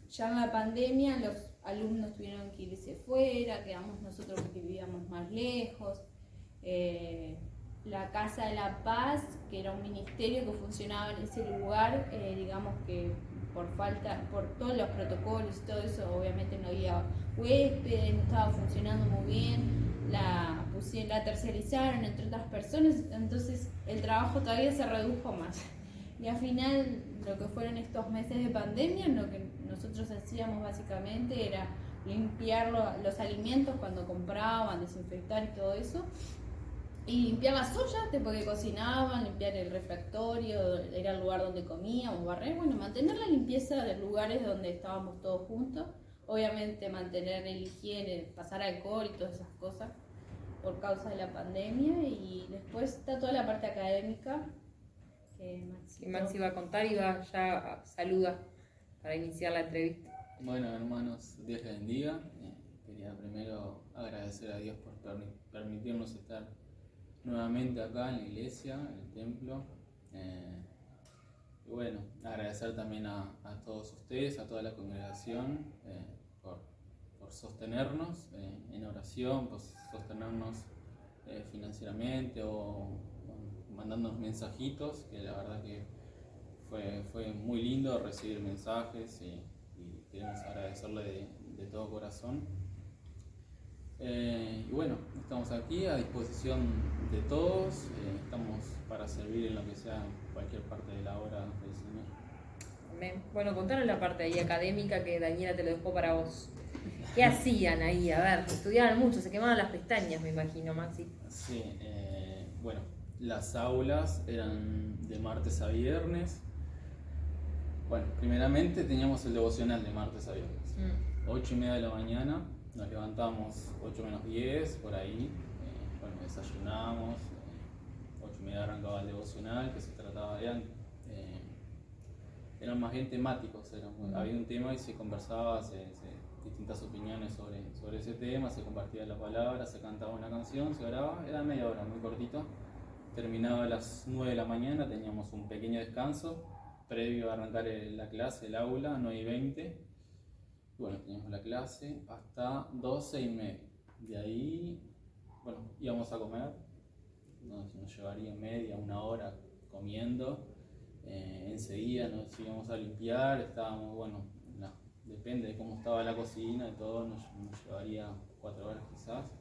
Ya en la pandemia los alumnos tuvieron que irse fuera, quedamos nosotros que vivíamos más lejos. La Casa de la Paz, que era un ministerio que funcionaba en ese lugar, digamos que por todos los protocolos y todo eso, obviamente no había huéspedes, no estaba funcionando muy bien, la tercerizaron entre otras personas, entonces el trabajo todavía se redujo más. Y al final, lo que fueron estos meses de pandemia, lo que nosotros hacíamos básicamente era limpiar los alimentos cuando compraban, desinfectar y todo eso. Y limpiar las ollas, porque cocinaban, limpiar el refractorio, era el lugar donde comíamos, barrer, bueno, mantener la limpieza de los lugares donde estábamos todos juntos. Obviamente mantener el higiene, pasar alcohol y todas esas cosas por causa de la pandemia. Y después está toda la parte académica que Maxi va a contar y va ya saluda para iniciar la entrevista. Bueno, hermanos, Dios les bendiga. Quería primero agradecer a Dios por permitirnos estar nuevamente acá en la iglesia, en el templo. Y bueno, agradecer también a todos ustedes, a toda la congregación, por sostenernos en oración, por sostenernos financieramente o mandándonos mensajitos, que la verdad que fue muy lindo recibir mensajes y queremos agradecerle de todo corazón. Y bueno, estamos aquí a disposición de todos, estamos para servir en lo que sea, en cualquier parte de la obra del Señor. Amén. Bueno, contanos la parte ahí académica que Daniela te lo dejó para vos. ¿Qué hacían ahí? A ver, estudiaban mucho, se quemaban las pestañas, me imagino, Maxi. Sí, bueno, las aulas eran de martes a viernes. Bueno, primeramente teníamos el devocional de martes a viernes, 8:30 de la mañana. Nos levantamos 8 menos 10, por ahí, bueno, desayunamos, 8:30 arrancaba el devocional, que se trataba de, eran más bien temáticos, había un tema y se conversaba, distintas opiniones sobre ese tema, se compartía la palabra, se cantaba una canción, se oraba, era media hora, muy cortito. Terminaba a las 9 de la mañana, teníamos un pequeño descanso, previo a arrancar la clase, el aula, 9:20. Bueno, teníamos la clase hasta 12:30. De ahí, bueno, íbamos a comer, nos llevaría media, una hora comiendo. Enseguida nos íbamos a limpiar, estábamos, bueno, depende de cómo estaba la cocina y todo, nos llevaría 4 horas quizás.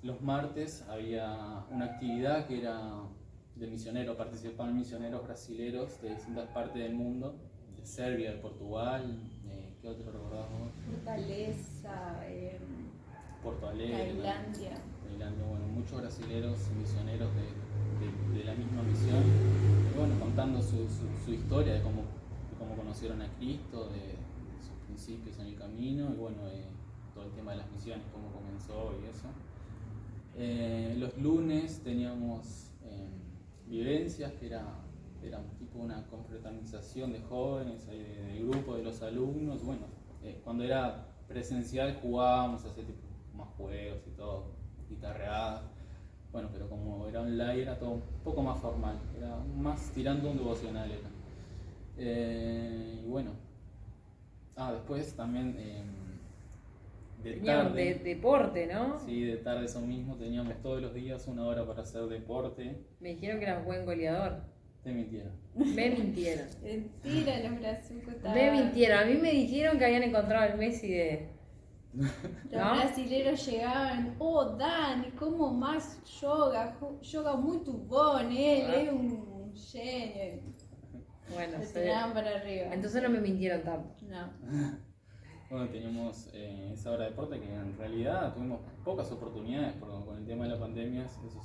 Los martes había una actividad que era de misioneros, participaban misioneros brasileros de distintas partes del mundo. De Serbia, de Portugal, ¿qué otro recordás vos? Fortaleza, Porto Alegre, Tailandia. Bueno, muchos brasileros misioneros de la misma misión, y bueno, contando su historia de cómo conocieron a Cristo, de sus principios en el camino, y bueno, todo el tema de las misiones, cómo comenzó y eso. Los lunes teníamos vivencias, que era tipo una confraternización de jóvenes, del grupo de los alumnos. Bueno, cuando era presencial jugábamos, hacía tipo más juegos y todo, guitarreadas. Bueno, pero como era online era todo un poco más formal, era más tirando un devocional era. Y bueno, después también de Teníamos tarde. deporte, ¿no? Sí, de tarde eso mismo, teníamos todos los días 1 hora para hacer deporte. Me dijeron que eras buen goleador. Te mintieron. Me mintieron. Mentira, los brazucos estaban. Me mintieron. A mí me dijeron que habían encontrado el Messi de... Los ¿no? brasileros llegaban, Dani, ¿cómo más joga muito bom, él es un genio. Bueno, Lo tiraban para arriba. entonces no me mintieron tanto. No. Bueno, teníamos esa hora de deporte que en realidad tuvimos pocas oportunidades, porque con el tema de la pandemia eso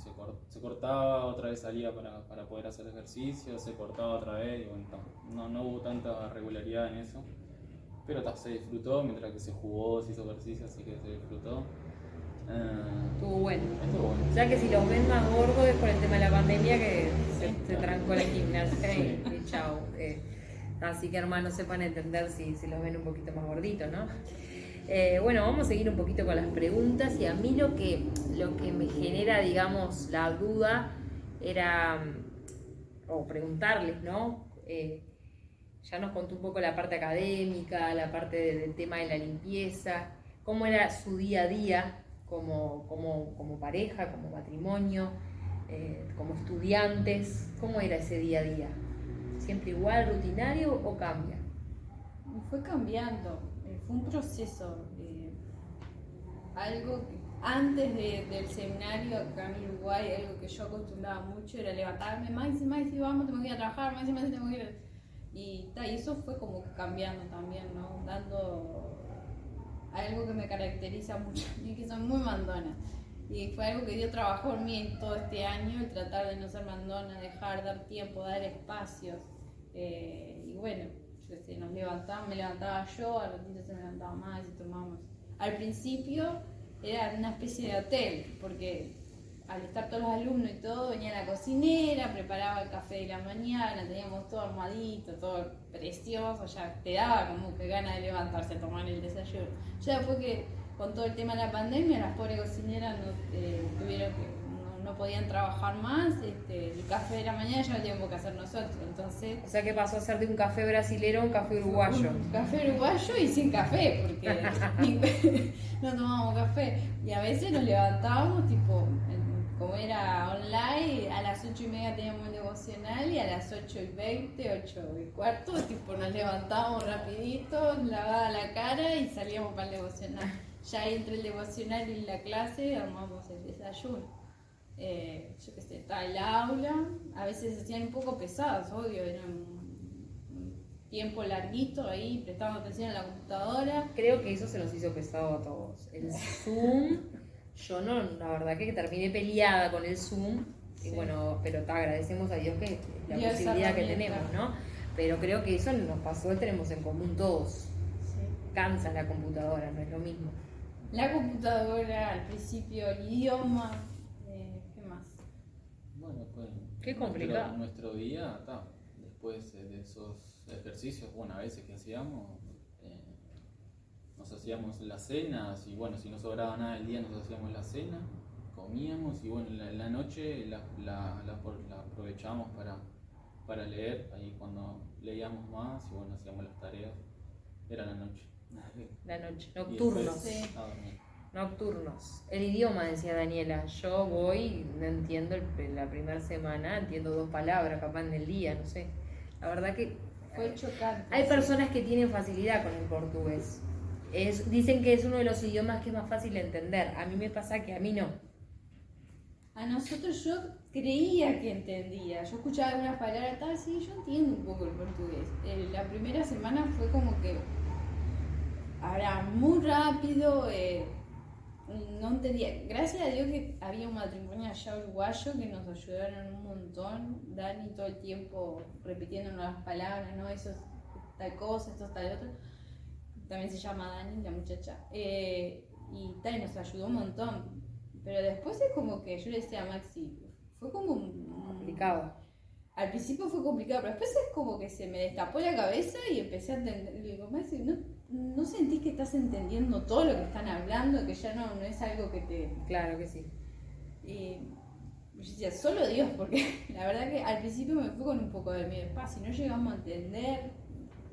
se cortaba, otra vez salía para poder hacer ejercicio, se cortaba otra vez, y bueno, no hubo tanta regularidad en eso. Pero se disfrutó mientras que se jugó, se hizo ejercicio, así que se disfrutó. Estuvo bueno. Estuvo bueno. O sea que si los ven más gordos es por el tema de la pandemia que se trancó la gimnasia y chao. Así que hermanos, sepan entender si los ven un poquito más gorditos, ¿no? Bueno, vamos a seguir un poquito con las preguntas, y a mí lo que me genera, digamos, la duda era, o preguntarles, ¿no? Ya nos contó un poco la parte académica, la parte del tema de la limpieza, cómo era su día a día como pareja, como matrimonio, como estudiantes, cómo era ese día a día. ¿Siempre igual, rutinario o cambia? Fue cambiando, fue un proceso. Algo que antes del seminario acá en Uruguay, algo que yo acostumbraba mucho era levantarme, Maxi, vamos, tengo que ir a trabajar, Maxi, tengo que ir. Y eso fue como cambiando también, ¿no? Dando algo que me caracteriza mucho, y que son muy mandona. Y fue algo que dio trabajo en mí todo este año, el tratar de no ser mandona, dar tiempo, dar espacios. Y bueno, yo sé, me levantaba yo, al ratito se me levantaba más y tomábamos. Al principio era una especie de hotel, porque al estar todos los alumnos y todo, venía la cocinera, preparaba el café de la mañana, teníamos todo armadito, todo precioso, ya te daba como que ganas de levantarse a tomar el desayuno. Ya después que con todo el tema de la pandemia, las pobres cocineras no podían trabajar más, el café de la mañana ya lo teníamos que hacer nosotros, entonces... O sea que pasó a ser de un café brasilero a un café uruguayo. Un café uruguayo y sin café, porque no tomábamos café. Y a veces nos levantábamos, tipo, como era online, a las 8:30 teníamos el devocional y a las 8:20, 8:15, tipo, nos levantábamos rapidito, lavaba la cara y salíamos para el devocional. Ya entre el devocional y la clase armamos el desayuno. Yo qué sé, estaba el aula, a veces se hacían un poco pesadas, obvio, era un tiempo larguito ahí, prestando atención a la computadora. Creo que eso se nos hizo pesado a todos. El Zoom, yo no, la verdad que terminé peleada con el Zoom, y bueno, pero te agradecemos a Dios que la Dios posibilidad que herramienta. tenemos, ¿no? Pero creo que eso nos pasó, tenemos en común todos. Sí. Cansa la computadora, no es lo mismo. La computadora, al principio el idioma, ¿qué más? Bueno, pues Qué complicado. Nuestro día, después de esos ejercicios, bueno, a veces que hacíamos, nos hacíamos las cenas, y bueno, si no sobraba nada del día nos hacíamos la cena, comíamos, y bueno, la noche la aprovechábamos para leer, ahí cuando leíamos más, y bueno, hacíamos las tareas, era la noche. La noche, Y nocturnos. después, Sí. a dormir. Nocturnos. El idioma, decía Daniela. Yo voy, no entiendo la primera semana, entiendo 2 palabras capaz en el día, no sé. La verdad que Fue chocante. hay sí. personas que tienen facilidad con el portugués. Dicen que es uno de los idiomas que es más fácil de entender. A mí me pasa que a mí no. A nosotros yo creía que entendía. Yo escuchaba algunas palabras, tal, sí, yo entiendo un poco el portugués. La primera semana fue como que, ahora, muy rápido, no entendía. Gracias a Dios que había un matrimonio allá uruguayo que nos ayudaron un montón. Dani todo el tiempo repitiendo las palabras, ¿no? Eso es tal cosa, esto es tal otro. También se llama Dani, la muchacha. Y tal, nos ayudó un montón. Pero después es como que yo le decía a Maxi, fue como Complicado. Al principio fue complicado, pero después es como que se me destapó la cabeza y empecé a entender. Le digo, Maxi, ¿no sentís que estás entendiendo todo lo que están hablando? Que ya no es algo que te... Claro que sí. Y yo decía, solo Dios, porque la verdad que al principio me fue con un poco de miedo. Si no llegamos a entender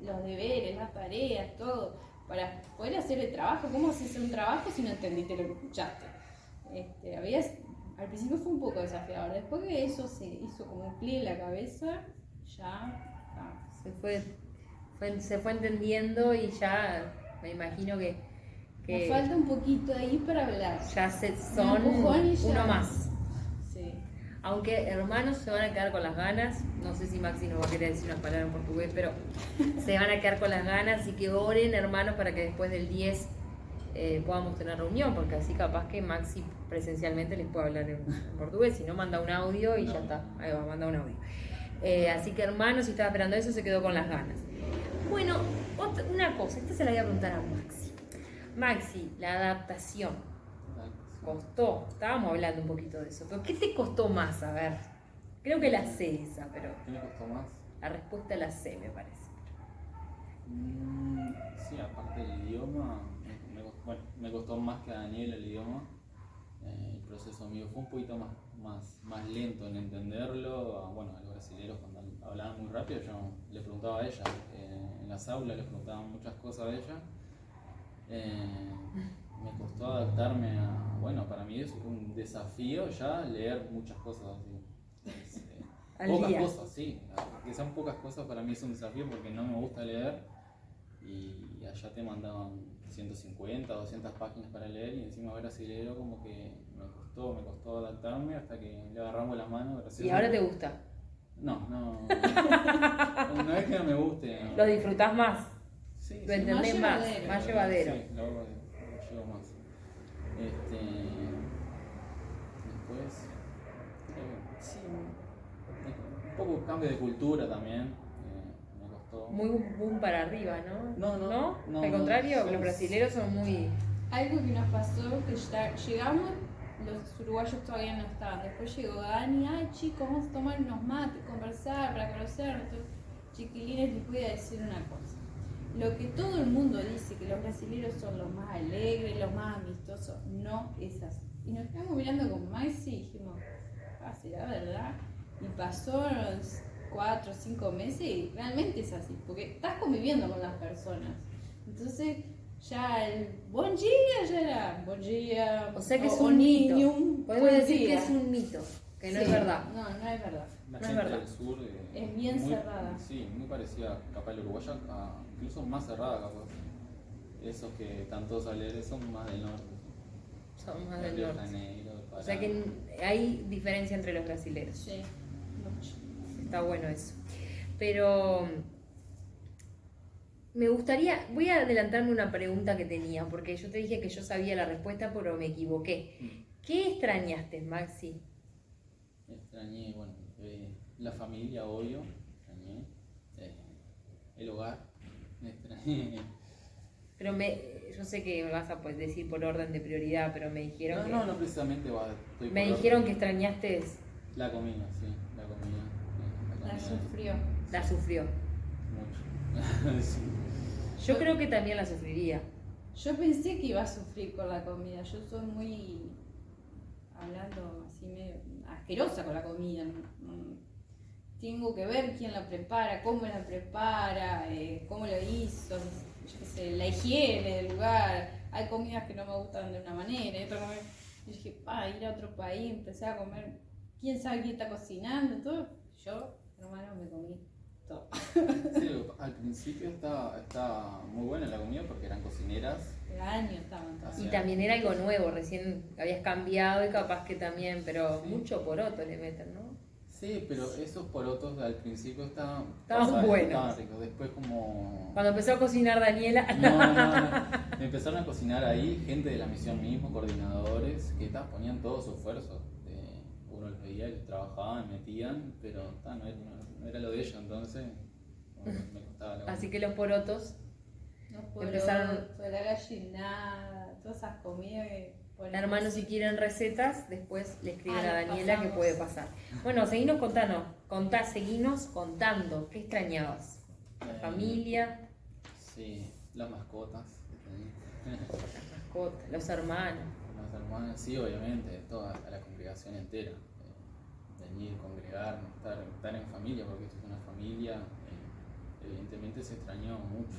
los deberes, las tareas, todo, para poder hacer el trabajo, ¿cómo haces un trabajo si no entendiste lo que escuchaste? Al principio fue un poco desafiador, después que eso se hizo como un clic en la cabeza, ya Se fue entendiendo y ya me imagino que nos falta un poquito ahí para hablar. Ya son Un empujón y ya. uno más. Sí. Aunque hermanos se van a quedar con las ganas, no sé si Maxi nos va a querer decir unas palabras en portugués, pero se van a quedar con las ganas, así que oren hermanos para que después del 10 podamos tener reunión, porque así capaz que Maxi presencialmente les puede hablar en portugués, si no manda un audio y ya está, ahí va, manda un audio. Así que hermanos, si estaba esperando eso, se quedó con las ganas. Bueno, una cosa, esta se la voy a preguntar a Maxi. Maxi, la adaptación, ¿costó? Estábamos hablando un poquito de eso, pero ¿qué te costó más? A ver, creo que la sé esa, pero ¿Qué me costó más? la respuesta la sé, me parece. Sí, aparte del idioma, me costó más que a Daniel el idioma. El proceso mío fue un poquito más lento en entenderlo. Bueno, a los brasileños cuando hablaban muy rápido yo le preguntaba a ella. En las aulas le preguntaba muchas cosas a ella. Me costó adaptarme a... Bueno, para mí es un desafío ya leer muchas cosas así. Pocas día. cosas, sí. Que sean pocas cosas para mí es un desafío porque no me gusta leer. Y allá te mandaban 150, 200 páginas para leer y encima brasileño como que me costó adaptarme hasta que le agarramos la mano. ¿Y ahora te gusta? No no es que no me guste. No. ¿Lo disfrutás más? Sí, ¿Lo entendés más llevadero? Sí, lo llevo más. Después, sí, un poco cambio de cultura también. Me costó. Muy boom para arriba, ¿no? No, Al contrario, no, los brasileños son muy... Algo que nos pasó, que llegamos, los uruguayos todavía no estaban. Después llegó Dani, ay chicos, vamos a tomar unos mates, conversar, para conocernos. Chiquilines, les voy a decir una cosa. Lo que todo el mundo dice, que los brasileños son los más alegres, los más amistosos, no es así. Y nos quedamos mirando con Maxi y dijimos, será verdad. Y pasó 4 o 5 meses y realmente es así, porque estás conviviendo con las personas. Entonces, ya el buen día ya era buen día. O sea que es un mito. Niño, Podemos decir que es un mito, que no Sí, es verdad. No es verdad. La No es gente verdad. del sur Es bien muy, cerrada. Sí, muy parecida capaz la uruguaya, incluso más cerrada capaz. Esos que tanto salen son más del norte. Son más del Río de norte. Janeiro, de O sea Pará. que hay diferencia entre los brasileños. Sí, mucho. Está bueno eso. Pero me gustaría, voy a adelantarme una pregunta que tenía, porque yo te dije que yo sabía la respuesta, pero me equivoqué. ¿Qué extrañaste, Maxi? Extrañé, bueno, la familia, obvio. Extrañé. El hogar. Extrañé. Pero yo sé que me vas a decir por orden de prioridad, pero me dijeron No precisamente estoy me por dijeron orden. que extrañaste, La comida, sí, la comida. La sufrió. la sufrió. Mucho. Sí. Yo creo que también la sufriría. Yo pensé que iba a sufrir con la comida. Yo soy muy, hablando así medio asquerosa con la comida. Tengo que ver quién la prepara, cómo la prepara, cómo lo hizo, yo qué sé, la higiene del lugar. Hay comidas que no me gustan de una manera, y otra comida. Yo dije, ir a otro país, empecé a comer, quién sabe quién está cocinando, todo. Yo, hermano, me comí todo. Sí, al principio estaba muy buena la comida porque eran cocineras. Años estaban todas. Y también era algo nuevo, recién habías cambiado y capaz que también, pero Sí. mucho poroto le meten, ¿no? Sí, pero esos porotos al principio estaban buenos. Estaban ricos. Después como... Cuando empezó a cocinar Daniela, No. Me empezaron a cocinar ahí gente de la misión mismo, coordinadores. padres que ponían todo su esfuerzo. Uno los veía que trabajaban, metían, pero no era lo de ellos, entonces bueno, me costaba la Así que los porotos Los empezaron- porotos, la gallinada, todas esas comidas que ponemos. hermanos, si quieren recetas, después le escriben a las Daniela que pasamos. puede pasar. Bueno, seguinos contando, ¿qué extrañabas? ¿La familia? Sí, las mascotas que tenía. Las mascotas, los hermanos. Los hermanos, sí, obviamente, toda la congregación entera. Venir, congregarnos, estar en familia, porque esto es una familia, evidentemente se extrañó mucho.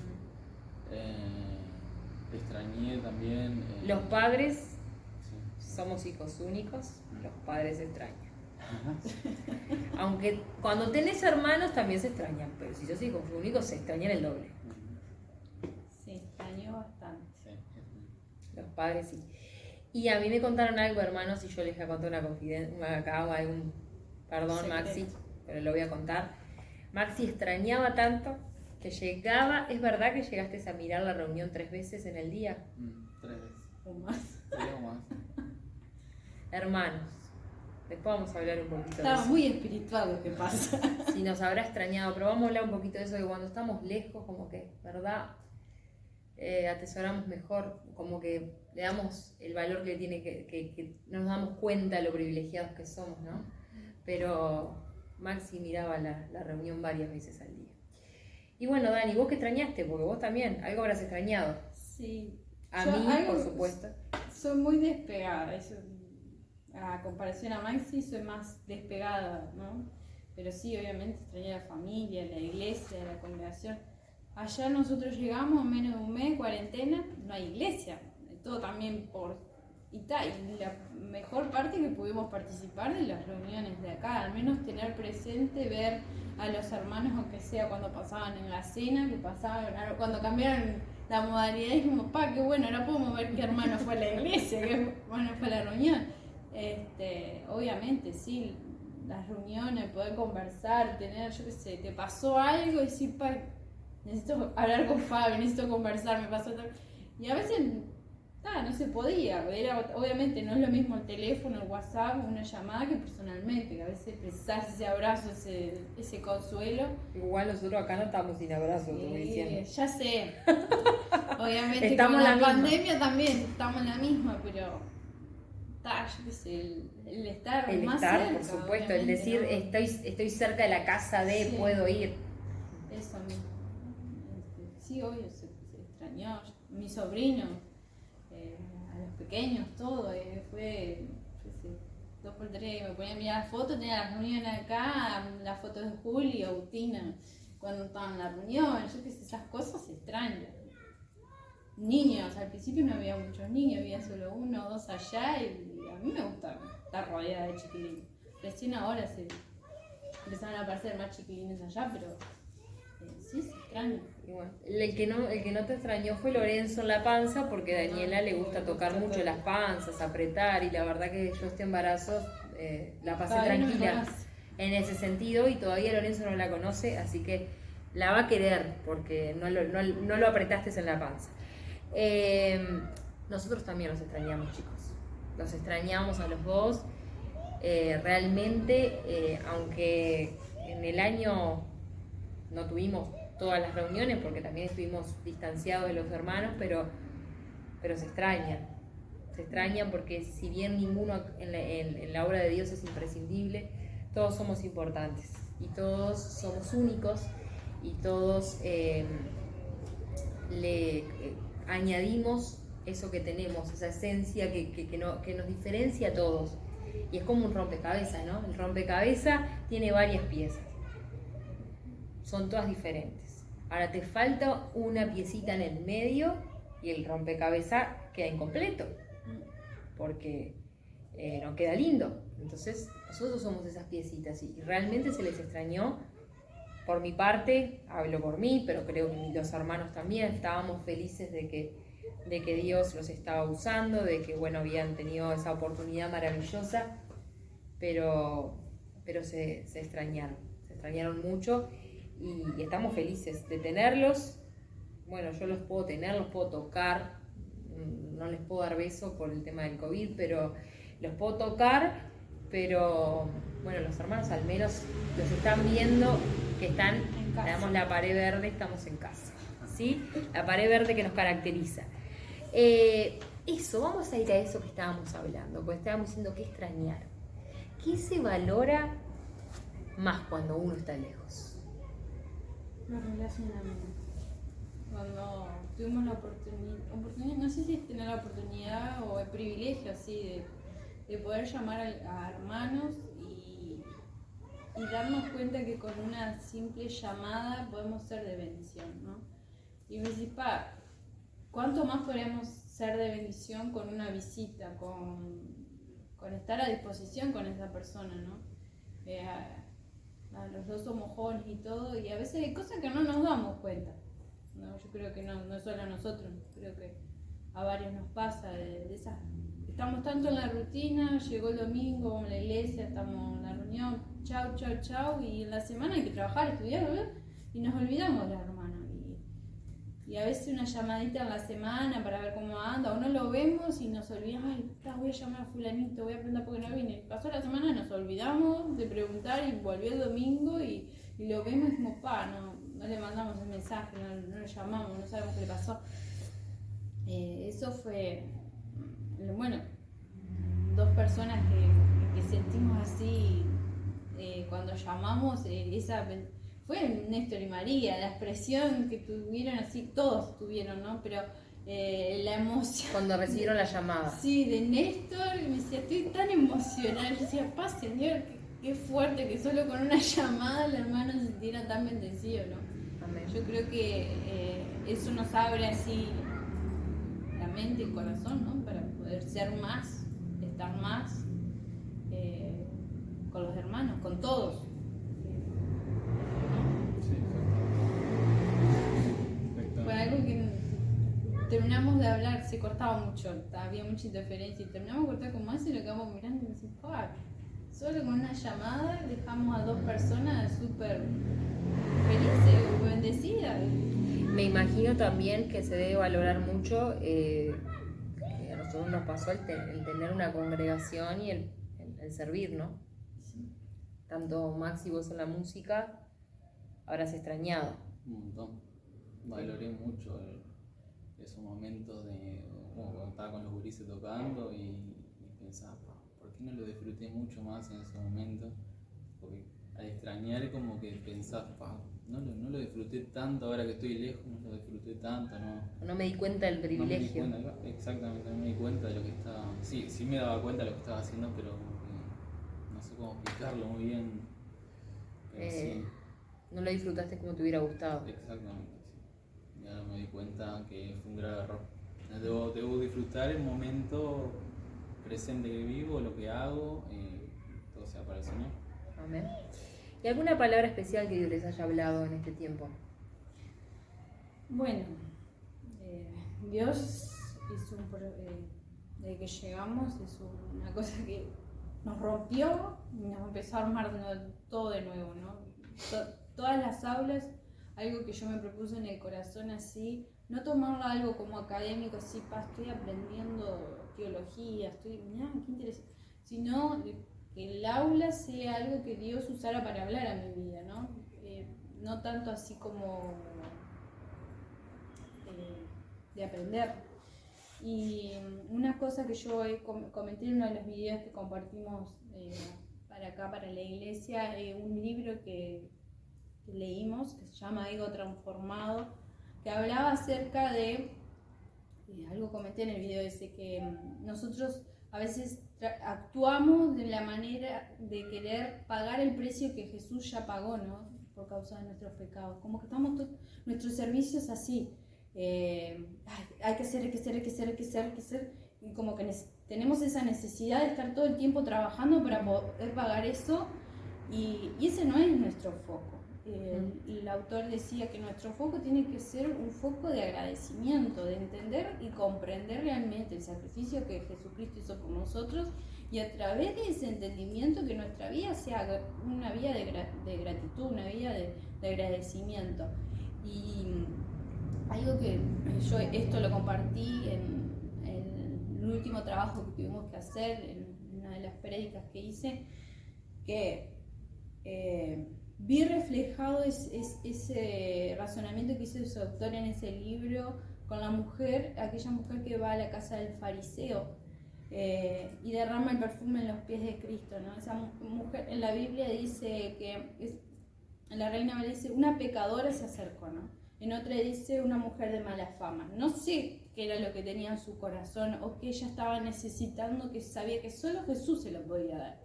Extrañé también. Los padres, Sí. somos hijos únicos, los padres se extrañan. Aunque cuando tenés hermanos también se extrañan, pero si sos hijos únicos se extrañan el doble. Sí, extrañó bastante. Sí. Los padres sí. Y a mí me contaron algo, hermanos, y yo les voy a contar una confidencia, acá perdón, Secreto. Maxi, pero lo voy a contar. Maxi extrañaba tanto que llegaba, ¿es verdad que llegaste a mirar la reunión 3 veces en el día? 3 veces. O más. 3 o más. Hermanos, después vamos a hablar un poquito de Estaba eso. muy espiritual lo que pasa. Si nos habrá extrañado, pero vamos a hablar un poquito de eso, de cuando estamos lejos, como que, ¿verdad? Atesoramos mejor, como que le damos el valor que tiene, que nos damos cuenta de lo privilegiados que somos, ¿no? Pero Maxi miraba la reunión varias veces al día. Y bueno, Dani, ¿vos qué extrañaste? Porque vos también, algo habrás extrañado. Sí. A Yo mí, algo- por supuesto. Soy muy despegada. A comparación a Maxi, soy más despegada, ¿no? Pero sí, obviamente extrañé a la familia, la iglesia, la congregación. Allá nosotros llegamos menos de un mes, cuarentena, no hay iglesia. Todo también y la mejor parte que pudimos participar de las reuniones de acá, al menos tener presente, ver a los hermanos, aunque sea cuando pasaban en la cena, que pasaban, cuando cambiaron la modalidad, dijimos, qué bueno, ahora podemos ver qué hermano fue a la iglesia, qué hermano fue a la reunión. Obviamente, sí, las reuniones, poder conversar, tener, yo qué sé, te pasó algo y decir, necesito hablar con Fabi, necesito conversar, me pasó tal. Y a veces no se podía, obviamente no es lo mismo el teléfono, el WhatsApp, una llamada que personalmente, que a veces precisás ese abrazo, ese consuelo. Igual nosotros acá no estamos sin abrazo, te voy diciendo. Ya sé, obviamente Estamos con en la la misma. pandemia también estamos en la misma, pero yo qué sé, el estar El más estar, cerca, por supuesto, el obviamente, decir, ¿no? estoy cerca de la casa de, Sí. puedo ir. Eso mismo. Sí, obvio, se extrañó. Mi sobrino, a los pequeños, todo. Fue, yo qué sé, 2x3. Me ponía a mirar fotos, tenía las reuniones acá, las fotos de Juli y Agustina cuando estaban en la reunión. Yo qué sé, esas cosas se extrañan. Niños, al principio no había muchos niños, había solo 1 o 2 allá y a mí me gusta estar rodeada de chiquilines. Recién ahora se empezaron a aparecer más chiquilines allá, pero sí se extraña. Y bueno, el que no te extrañó fue Lorenzo en la panza, porque a Daniela le gusta tocar mucho las panzas, apretar, y la verdad que yo este embarazo la pasé Todavía no me tranquila conoce. en ese sentido, y todavía Lorenzo no la conoce, así que la va a querer, porque no lo apretaste en la panza. Nosotros también los extrañamos, chicos. Los extrañamos a los dos. Realmente, aunque en el año no tuvimos todas las reuniones, porque también estuvimos distanciados de los hermanos, pero se extrañan. Se extrañan porque si bien ninguno en la obra de Dios es imprescindible, todos somos importantes y todos somos únicos y todos le añadimos eso que tenemos, esa esencia que nos diferencia a todos. Y es como un rompecabezas, ¿no? El rompecabezas tiene varias piezas. Son todas diferentes. Ahora te falta una piecita en el medio y el rompecabezas queda incompleto. Porque no queda lindo. Entonces, nosotros somos esas piecitas y realmente se les extrañó. Por mi parte, hablo por mí, pero creo que los hermanos también estábamos felices de que Dios los estaba usando, de que bueno, habían tenido esa oportunidad maravillosa, pero se extrañaron mucho y estamos felices de tenerlos. Bueno, yo los puedo tener, los puedo tocar, no les puedo dar beso por el tema del COVID, pero los puedo tocar, pero bueno, los hermanos al menos los están viendo que están, En casa. tenemos la pared verde, estamos en casa, ¿sí? La pared verde que nos caracteriza. Eso, vamos a ir a eso que estábamos hablando, porque estábamos diciendo que extrañar. ¿Qué se valora más cuando uno está lejos? Los relacionamientos. Cuando tuvimos la oportunidad, no sé si es tener la oportunidad o el privilegio así de poder llamar a hermanos y darnos cuenta que con una simple llamada podemos ser de bendición, ¿no? Y me decís, ¿cuánto más podríamos ser de bendición con una visita, con estar a disposición con esa persona, ¿no? Los dos somos jóvenes y todo, y a veces hay cosas que no nos damos cuenta, ¿no? Yo creo que no es solo a nosotros, creo que a varios nos pasa de esas. Estamos tanto en la rutina, llegó el domingo, vamos a la iglesia, estamos en la reunión, chau, y en la semana hay que trabajar, estudiar, ¿verdad? Y nos olvidamos de la hermana. Y a veces una llamadita en la semana para ver cómo anda, o no lo vemos y nos olvidamos, voy a llamar a fulanito, voy a preguntar por qué no vine. Pasó la semana y nos olvidamos de preguntar y volvió el domingo y lo vemos y decimos, no le mandamos el mensaje, no lo llamamos, no sabemos qué le pasó. Eso fue, bueno, dos personas que sentimos así cuando llamamos, fue Néstor y María, la expresión que tuvieron así, todos tuvieron, ¿no? Pero la emoción. Cuando recibieron la llamada. Sí, de Néstor, me decía, estoy tan emocionada. Yo decía, Señor, qué fuerte que solo con una llamada el hermano se sintiera tan bendecido, ¿no? Amén. Yo creo que eso nos abre así la mente y el corazón, ¿no? Para poder ser más, estar más con los hermanos, con todos. Fue algo que terminamos de hablar, se cortaba mucho, había mucha interferencia y terminamos de cortar como eso y lo quedamos mirando y decimos, solo con una llamada dejamos a dos personas súper felices, bendecidas. Me imagino también que se debe valorar mucho, a nosotros nos pasó el tener una congregación y el servir, ¿no? Sí. Tanto Maxi, vos en la música, habrás extrañado. Un montón. Valoré mucho esos momentos de cuando estaba con los gurises tocando y pensaba, ¿por qué no lo disfruté mucho más en ese momento? Porque al extrañar como que pensás, no lo disfruté tanto ahora que estoy lejos, no lo disfruté tanto, No me di cuenta del privilegio. No me di cuenta, exactamente, no me di cuenta de lo que estaba, sí me daba cuenta de lo que estaba haciendo, pero como que no sé cómo explicarlo muy bien. Sí. No lo disfrutaste como te hubiera gustado. Exactamente. Y ahora me di cuenta que fue un grave error. Debo disfrutar el momento presente que vivo, lo que hago, todo sea para el Señor. Amén. ¿Y alguna palabra especial que Dios les haya hablado en este tiempo? Bueno, Dios hizo desde que llegamos, hizo una cosa que nos rompió y nos empezó a armar todo de nuevo, ¿no? Todas las aulas, algo que yo me propuse en el corazón así, no tomarlo algo como académico, así, estoy aprendiendo teología, mirá, qué interesante, sino que el aula sea algo que Dios usara para hablar a mi vida, ¿no? No tanto así como de aprender. Y una cosa que yo comenté en uno de los videos que compartimos para acá, para la iglesia, un libro que leímos que se llama Ego Transformado, que hablaba acerca de, algo comenté en el video ese, que nosotros a veces actuamos de la manera de querer pagar el precio que Jesús ya pagó, ¿no? Por causa de nuestros pecados, como que estamos nuestros servicios así, hay que hacer, y como que tenemos esa necesidad de estar todo el tiempo trabajando para poder pagar eso, y ese no es nuestro foco. El autor decía que nuestro foco tiene que ser un foco de agradecimiento, de entender y comprender realmente el sacrificio que Jesucristo hizo por nosotros, y a través de ese entendimiento que nuestra vida sea una vida de gratitud, una vida de agradecimiento. Y algo que yo esto lo compartí el último trabajo que tuvimos que hacer, en una de las prédicas que hice, que vi reflejado ese razonamiento que hizo su autor en ese libro con la mujer, aquella mujer que va a la casa del fariseo y derrama el perfume en los pies de Cristo, ¿no? Esa mujer en la Biblia dice que, en la Reina Valera dice, una pecadora se acercó, ¿no? En otra dice, una mujer de mala fama. No sé qué era lo que tenía en su corazón o que ella estaba necesitando, que sabía que solo Jesús se lo podía dar.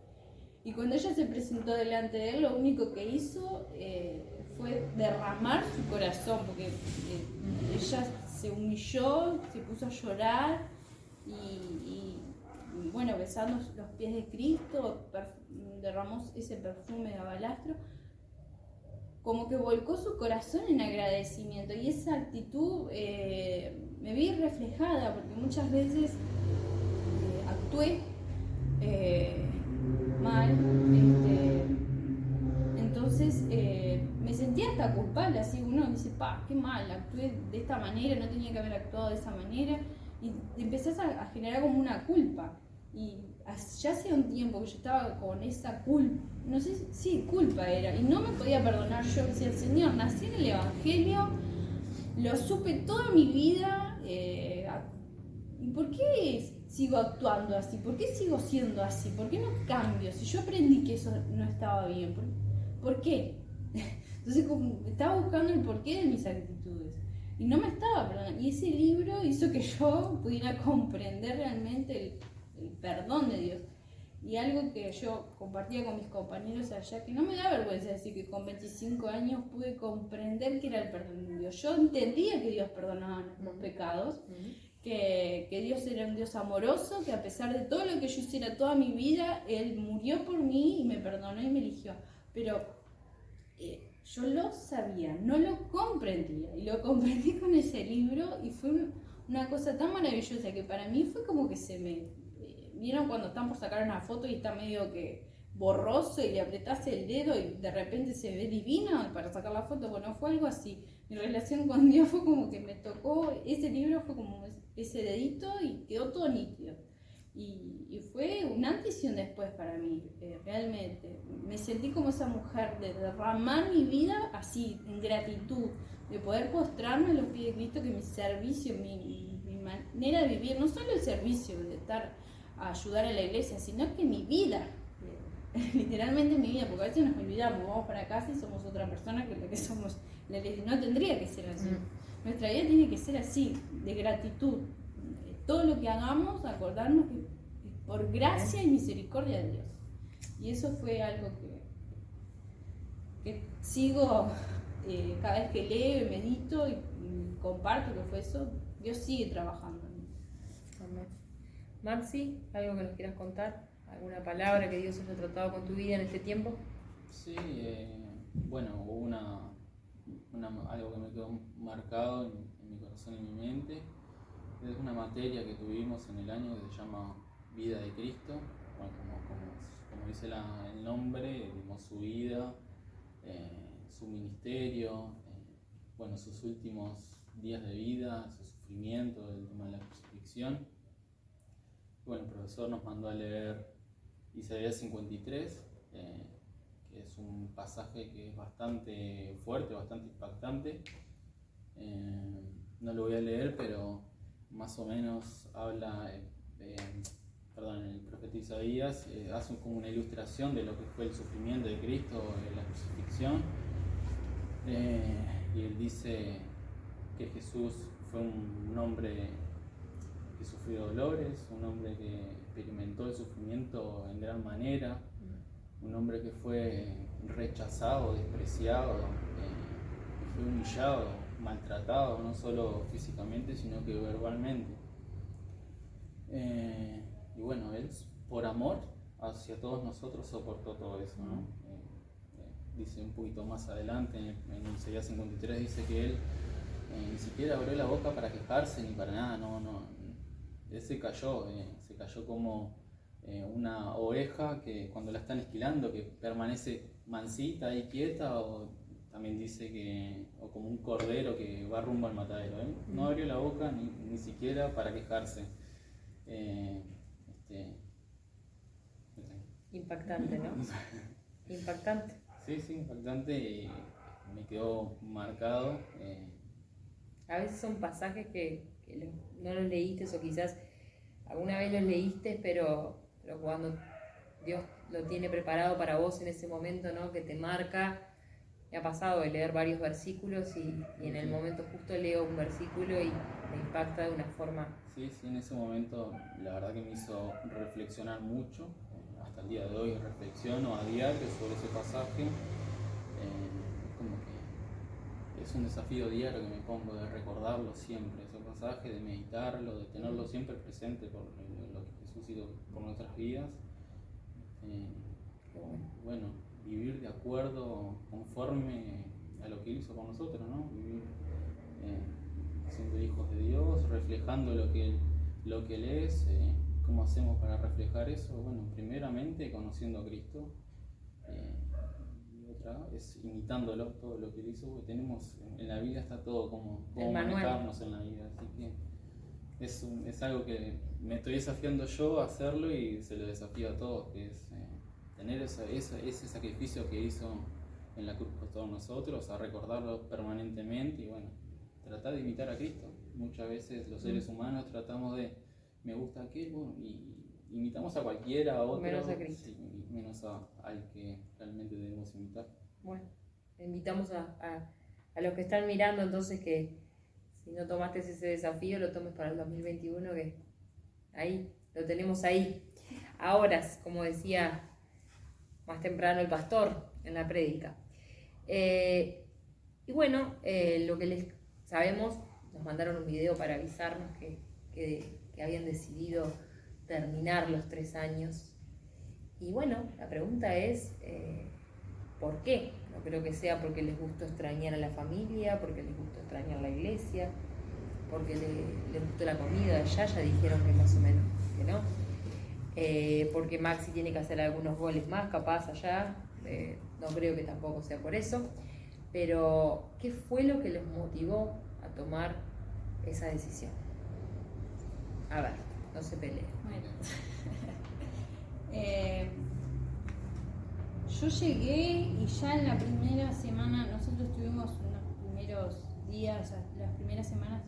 Y cuando ella se presentó delante de él, lo único que hizo fue derramar su corazón, porque ella se humilló, se puso a llorar y bueno, besando los pies de Cristo, derramó ese perfume de alabastro, como que volcó su corazón en agradecimiento. Y esa actitud me vi reflejada, porque muchas veces actué mal, entonces me sentía hasta culpable, así uno dice, qué mal, actué de esta manera, no tenía que haber actuado de esa manera, y empezás a generar como una culpa. Y ya hace un tiempo que yo estaba con esa culpa, no sé si culpa era, y no me podía perdonar. Yo decía, Señor, nací en el Evangelio, lo supe toda mi vida, ¿y por qué sigo actuando así? ¿Por qué sigo siendo así? ¿Por qué no cambio? Si yo aprendí que eso no estaba bien, ¿por qué? Entonces estaba buscando el porqué de mis actitudes y no me estaba perdonando. Y ese libro hizo que yo pudiera comprender realmente el perdón de Dios. Y algo que yo compartía con mis compañeros allá, que no me da vergüenza decir que con 25 años pude comprender que era el perdón de Dios. Yo entendía que Dios perdonaba nuestros pecados, que Dios era un Dios amoroso, que a pesar de todo lo que yo hiciera toda mi vida, Él murió por mí y me perdonó y me eligió. Pero yo lo sabía, no lo comprendía, y lo comprendí con ese libro, y fue una cosa tan maravillosa que para mí fue como que se me... ¿Vieron cuando están por sacar una foto y está medio que borroso y le apretás el dedo y de repente se ve divina para sacar la foto? Bueno, fue algo así. Mi relación con Dios fue como que me tocó, ese libro fue como ese dedito y quedó todo nítido. Y fue un antes y un después para mí, realmente. Me sentí como esa mujer, de derramar mi vida así, en gratitud, de poder postrarme a los pies de Cristo, que mi servicio, mi manera de vivir, no solo el servicio de estar a ayudar a la iglesia, sino que mi vida, literalmente mi vida, porque a veces nos olvidamos, vamos para casa y somos otra persona que la que somos la iglesia. No tendría que ser así. Nuestra vida tiene que ser así, de gratitud. Todo lo que hagamos, acordarnos que por gracia y misericordia de Dios. Y eso fue algo que sigo cada vez que leo y medito y comparto que fue eso. Dios sigue trabajando en mí. Amén. Maxi, ¿algo que nos quieras contar? ¿Alguna palabra que Dios haya tratado con tu vida en este tiempo? Sí, bueno, hubo algo que me quedó marcado en mi corazón y en mi mente. Es una materia que tuvimos en el año que se llama Vida de Cristo. Bueno, como dice el nombre, vimos su vida, su ministerio, bueno, sus últimos días de vida, su sufrimiento, el tema de la crucifixión. Bueno, el profesor nos mandó a leer Isaías 53, que es un pasaje que es bastante fuerte, bastante impactante. No lo voy a leer, pero más o menos habla, el profeta Isaías hace como una ilustración de lo que fue el sufrimiento de Cristo en la crucifixión. Y él dice que Jesús fue un hombre que sufrió dolores, un hombre que experimentó el sufrimiento en gran manera, un hombre que fue rechazado, despreciado, que fue humillado, maltratado, no solo físicamente, sino que verbalmente. Y bueno, él, por amor hacia todos nosotros, soportó todo eso, ¿no? Dice un poquito más adelante, en Isaías 53, dice que él ni siquiera abrió la boca para quejarse ni para nada, él se cayó como una oveja que cuando la están esquilando, que permanece mansita y quieta, o también dice o como un cordero que va rumbo al matadero. No abrió la boca ni siquiera para quejarse. Este, Impactante, ¿no? Impactante. sí, impactante y me quedó marcado. A veces son pasajes que no los leíste o quizás alguna vez los leíste, pero cuando Dios lo tiene preparado para vos en ese momento, ¿no? Que te marca. Me ha pasado de leer varios versículos y en el momento justo leo un versículo y me impacta de una forma. Sí, en ese momento la verdad que me hizo reflexionar mucho. Hasta el día de hoy reflexiono a diario sobre ese pasaje. Como que es un desafío diario que me pongo de recordarlo siempre, ese pasaje, de meditarlo, de tenerlo siempre presente por lo que Jesús hizo por nuestras vidas. Bueno, vivir de acuerdo, conforme a lo que Él hizo con nosotros, ¿no? Vivir siendo hijos de Dios, reflejando lo que Él es. ¿Cómo hacemos para reflejar eso? Bueno, primeramente conociendo a Cristo, y otra es imitándolo, todo lo que Él hizo, porque tenemos, en la Biblia está todo como manejarnos en la vida, así que es algo que me estoy desafiando yo a hacerlo y se lo desafío a todos, que es tener ese sacrificio que hizo en la cruz por todos nosotros, a recordarlo permanentemente y bueno, tratar de imitar a Cristo. Muchas veces los seres humanos tratamos de, me gusta aquel, bueno, y imitamos a cualquiera, a otro, menos a Cristo. Sí, menos al que realmente debemos imitar. Bueno, invitamos a los que están mirando entonces que si no tomaste ese desafío, lo tomes para el 2021, que ahí, lo tenemos ahí. Ahora, como decía más temprano el pastor en la prédica. Y bueno, lo que les sabemos, nos mandaron un video para avisarnos que habían decidido terminar los 3 años. Y bueno, la pregunta es, ¿por qué? No creo que sea porque les gustó extrañar a la familia, porque les gustó extrañar la iglesia, porque les gustó la comida, ya dijeron que más o menos que no. Porque Maxi tiene que hacer algunos goles más, capaz allá, no creo que tampoco sea por eso, pero ¿qué fue lo que los motivó a tomar esa decisión? A ver, no se peleen. Bueno. Yo llegué y ya en la primera semana, nosotros tuvimos unos primeros días, las primeras semanas,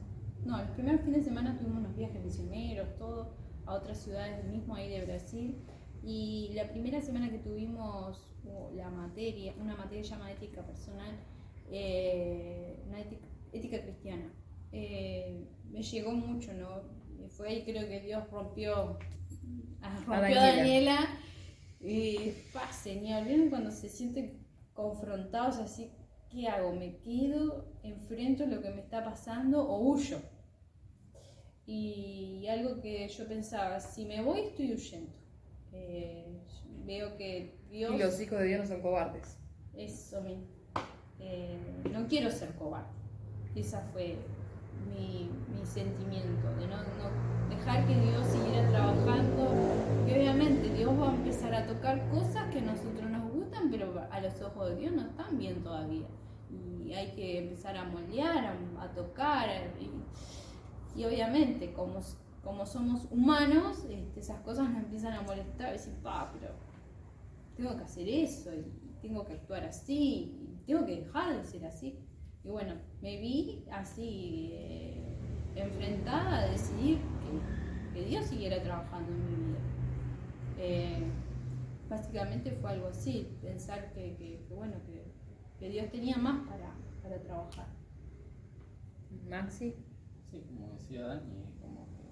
no, los primeros fines de semana tuvimos unos viajes misioneros, todo, a otras ciudades mismo ahí de Brasil. Y la primera semana que tuvimos una materia llamada ética personal, ética cristiana, me llegó mucho, ¿no? Fue ahí creo que Dios rompió a Daniela. Y señor, ¿vieron cuando se sienten confrontados así? ¿Qué hago? ¿Me quedo, enfrento lo que me está pasando o huyo? Y algo que yo pensaba, si me voy estoy huyendo. Veo que Dios... Y los hijos de Dios no son cobardes. Eso mismo. No quiero ser cobarde. Esa fue mi sentimiento, de no dejar que Dios siguiera trabajando. Y obviamente Dios va a empezar a tocar cosas que a nosotros nos gustan, pero a los ojos de Dios no están bien todavía. Y hay que empezar a moldear, a tocar. Y obviamente, como somos humanos, esas cosas nos empiezan a molestar. Decir, pero tengo que hacer eso, y tengo que actuar así, y tengo que dejar de ser así. Y bueno, me vi así enfrentada a decidir que Dios siguiera trabajando en mi vida. Básicamente fue algo así, pensar que Dios tenía más para trabajar. Maxi. Sí, como decía Dani, como que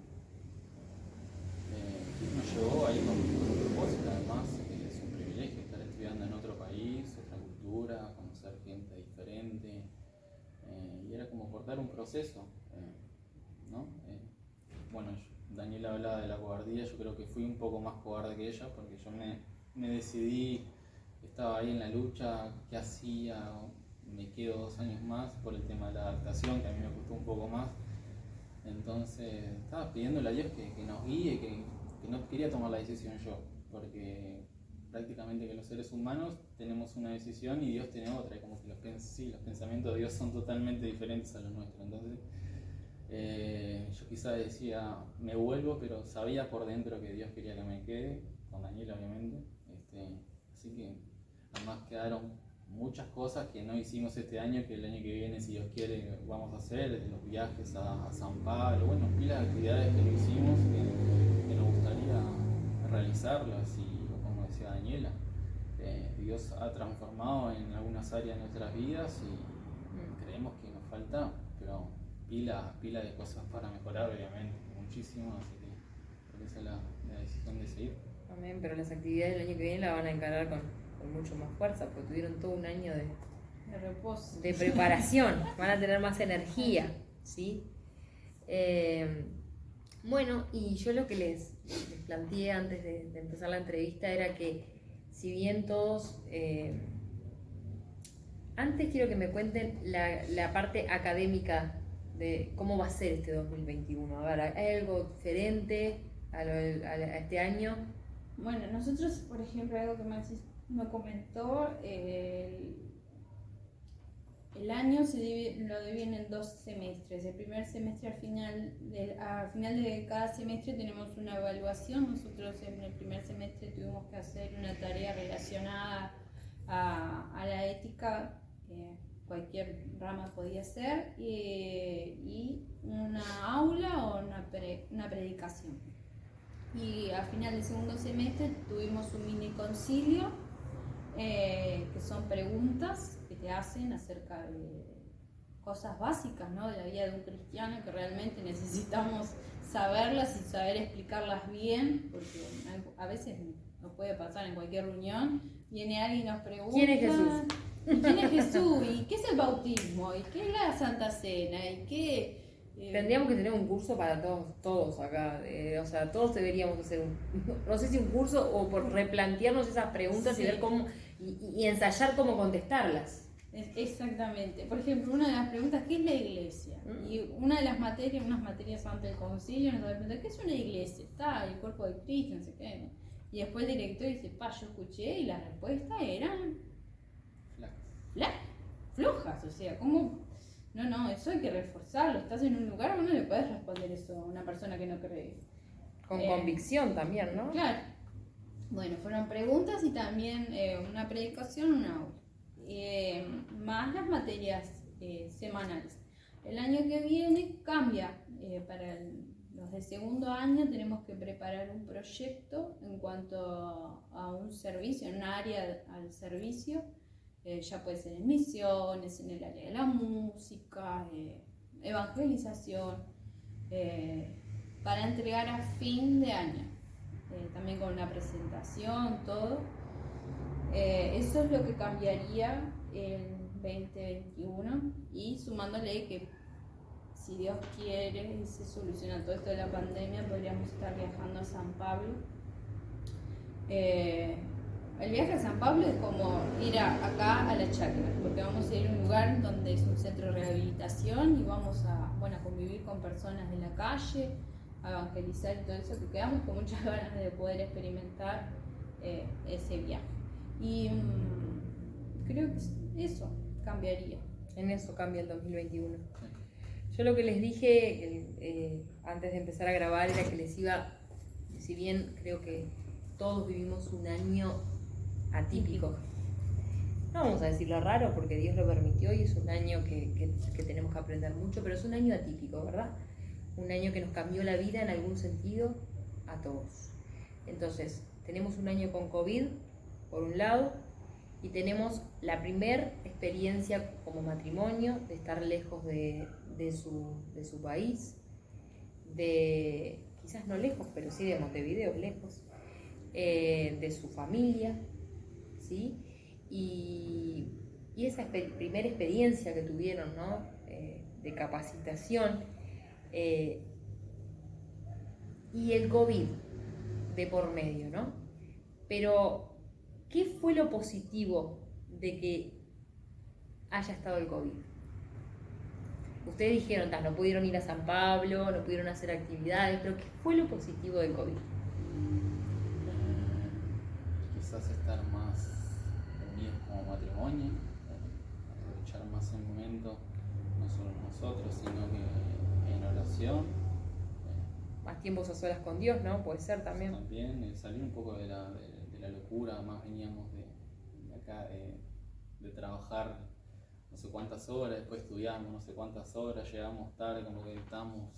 nos llevó ahí con un propósito, además es un privilegio estar estudiando en otro país, otra cultura, conocer gente diferente, y era como cortar un proceso, ¿no? Bueno, Daniela hablaba de la cobardía, yo creo que fui un poco más cobarde que ella, porque yo me decidí, estaba ahí en la lucha, ¿qué hacía? Me quedo 2 años más por el tema de la adaptación, que a mí me costó un poco más. Entonces estaba pidiéndole a Dios que nos guíe, que no quería tomar la decisión yo, porque prácticamente que los seres humanos tenemos una decisión y Dios tiene otra, y como que los pensamientos de Dios son totalmente diferentes a los nuestros. Entonces Yo quizás decía, me vuelvo, pero sabía por dentro que Dios quería que me quede, con Daniel obviamente. Así que además quedaron muchas cosas que no hicimos este año, que el año que viene, si Dios quiere, vamos a hacer, los viajes a San Pablo, bueno, pilas de actividades que no hicimos, que nos gustaría realizarlas, y como decía Daniela, Dios ha transformado en algunas áreas de nuestras vidas y creemos que nos falta, pero pila de cosas para mejorar, obviamente, muchísimo, así que creo que esa es la decisión de seguir. Amén, pero las actividades del año que viene la van a encarar con mucho más fuerza, porque tuvieron todo un año de reposo, de preparación, van a tener más energía, ¿sí? Bueno, y yo lo que les planteé antes de empezar la entrevista era que si bien todos... antes quiero que me cuenten la parte académica de cómo va a ser este 2021. A ver, ¿hay algo diferente a este año? Bueno, nosotros, por ejemplo, algo que me comentó, el año lo dividen en 2 semestres. El primer semestre, al final de cada semestre tenemos una evaluación. Nosotros en el primer semestre tuvimos que hacer una tarea relacionada a la ética, cualquier rama podía ser, y una aula o una predicación. Y al final del segundo semestre tuvimos un mini concilio, que son preguntas que te hacen acerca de cosas básicas, ¿no?, de la vida de un cristiano, que realmente necesitamos saberlas y saber explicarlas bien, porque a veces nos puede pasar en cualquier reunión, viene alguien y nos pregunta: ¿quién es Jesús? ¿Quién es Jesús? ¿Y qué es el bautismo? ¿Y qué es la Santa Cena? ¿Y qué...? Tendríamos que tener un curso para todos acá, o sea, todos deberíamos hacer no sé si un curso o por replantearnos esas preguntas, sí, y ver cómo, y ensayar cómo contestarlas. Exactamente. Por ejemplo, una de las preguntas: ¿qué es la iglesia? Y una de las materias, unas materias antes del concilio, nos pregunta: ¿qué es una iglesia? Está el cuerpo de Cristo, no sé qué, ¿no? Y después el director dice: yo escuché, y las respuestas eran flojas, o sea, ¿cómo? No, eso hay que reforzarlo. Estás en un lugar, uno le puedes responder eso a una persona que no cree. Con convicción también, ¿no? Claro. Bueno, fueron preguntas y también una predicación, una aula. Más las materias semanales. El año que viene cambia. Para los de segundo año tenemos que preparar un proyecto en cuanto a un servicio, en un área al servicio. Ya puede ser en misiones, en el área de la música, evangelización, para entregar a fin de año, también con una presentación, todo. Eso es lo que cambiaría en 2021, y sumándole que, si Dios quiere y se soluciona todo esto de la pandemia, podríamos estar viajando a San Pablo. El viaje a San Pablo es como ir acá a la Chacra, porque vamos a ir a un lugar donde es un centro de rehabilitación y vamos a convivir con personas de la calle, a evangelizar y todo eso, que quedamos con muchas ganas de poder experimentar ese viaje. Y creo que eso cambiaría. En eso cambia el 2021. Yo lo que les dije antes de empezar a grabar era que les iba, si bien creo que todos vivimos un año atípico, no vamos a decirlo raro porque Dios lo permitió y es un año que tenemos que aprender mucho, pero es un año atípico, ¿verdad? Un año que nos cambió la vida en algún sentido a todos. Entonces, tenemos un año con COVID, por un lado, y tenemos la primer experiencia como matrimonio de estar lejos de su país, quizás no lejos, pero sí de Montevideo, lejos, de su familia, ¿sí? Y esa primera experiencia que tuvieron, ¿no? De capacitación, y el COVID de por medio, ¿no? Pero, ¿qué fue lo positivo de que haya estado el COVID? Ustedes dijeron, no pudieron ir a San Pablo, no pudieron hacer actividades, pero ¿qué fue lo positivo del COVID? Quizás estar más unidos como matrimonio, aprovechar más el momento, no solo nosotros, sino que en oración oración. Más tiempos a solas con Dios, ¿no? Puede ser también. También salir un poco de la locura, además veníamos de acá de trabajar no sé cuántas horas, después estudiamos no sé cuántas horas, llegamos tarde, como que estábamos,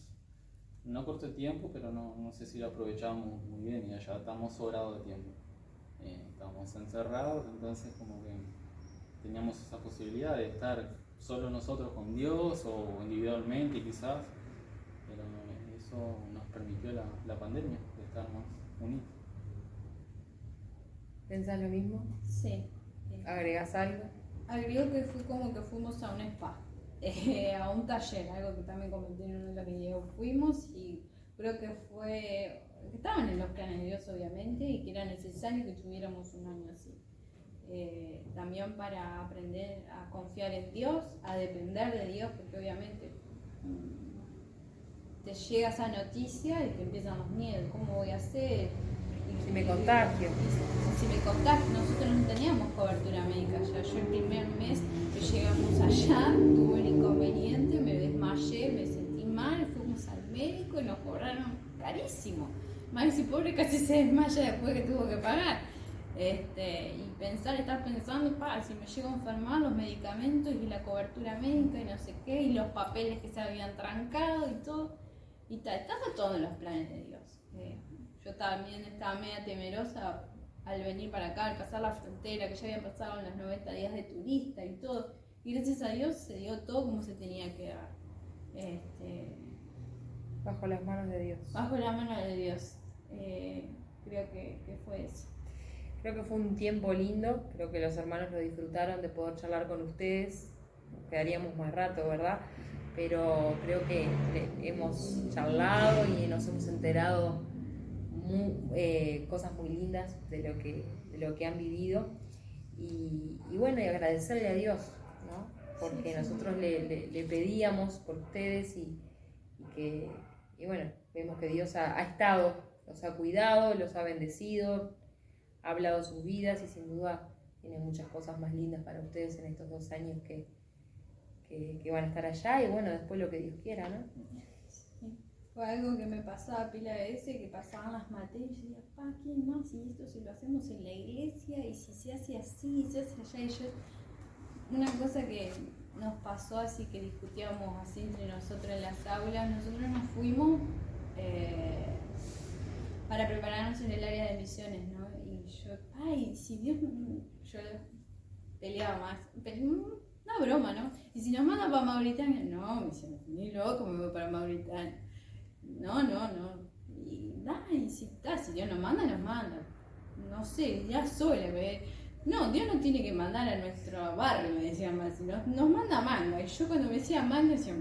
no corto de tiempo, pero no sé si lo aprovechamos muy bien y allá estamos sobrados de tiempo. Estábamos encerrados, entonces como que teníamos esa posibilidad de estar solo nosotros con Dios o individualmente quizás, pero eso nos permitió la pandemia, de estar más unidos. ¿Pensás lo mismo? Sí. ¿Agregás algo? Agrego que fue como que fuimos a un spa, a un taller, algo que también comenté en uno de los videos. Fuimos y creo que estaban en los planes de Dios obviamente y que era necesario que tuviéramos un año así. También para aprender a confiar en Dios, a depender de Dios, porque obviamente te llega esa noticia y te empiezan los miedos, ¿cómo voy a hacer? Si me contagio. Si me contagio, nosotros no teníamos cobertura médica ya. Yo el primer mes que llegamos allá tuve un inconveniente, me desmayé, me sentí mal, fuimos al médico y nos cobraron carísimo. Más si pobre casi se desmaya después que tuvo que pagar. Y estar pensando, si me llego a enfermar, los medicamentos y la cobertura médica y no sé qué, y los papeles que se habían trancado y todo. Y estaba todo en los planes de Dios. Yo también estaba media temerosa al venir para acá, al pasar la frontera, que ya habían pasado los 90 días de turista y todo. Y gracias a Dios se dio todo como se tenía que dar. Bajo las manos de Dios. Bajo la mano de Dios. Creo que fue eso. Creo que fue un tiempo lindo, creo que los hermanos lo disfrutaron de poder charlar con ustedes. Nos quedaríamos más rato, ¿verdad? Pero creo que hemos charlado y nos hemos enterado cosas muy lindas de lo que han vivido y bueno, y agradecerle a Dios, ¿no? Porque nosotros le pedíamos por ustedes y bueno, vemos que Dios ha estado, los ha cuidado, los ha bendecido, ha hablado sus vidas y sin duda tiene muchas cosas más lindas para ustedes en estos 2 años que van a estar allá y bueno, después lo que Dios quiera, ¿no? Fue algo que me pasaba pila de veces, que pasaban las materias y yo decía, ¿quién más? Y esto si lo hacemos en la iglesia, y si se hace así, y se hace allá, y yo... Una cosa que nos pasó así, que discutíamos así entre nosotros en las aulas, nosotros nos fuimos para prepararnos en el área de misiones, ¿no? Y yo, si Dios... Yo peleaba más, una broma, ¿no? Y si nos manda para Mauritania, no, me dice, ni loco me voy para Mauritania. No. Y si Dios nos manda. No sé, ya sola, no, Dios no tiene que mandar a nuestro barrio, me decía más, nos manda a Manga. Y yo cuando me decía Manga decía,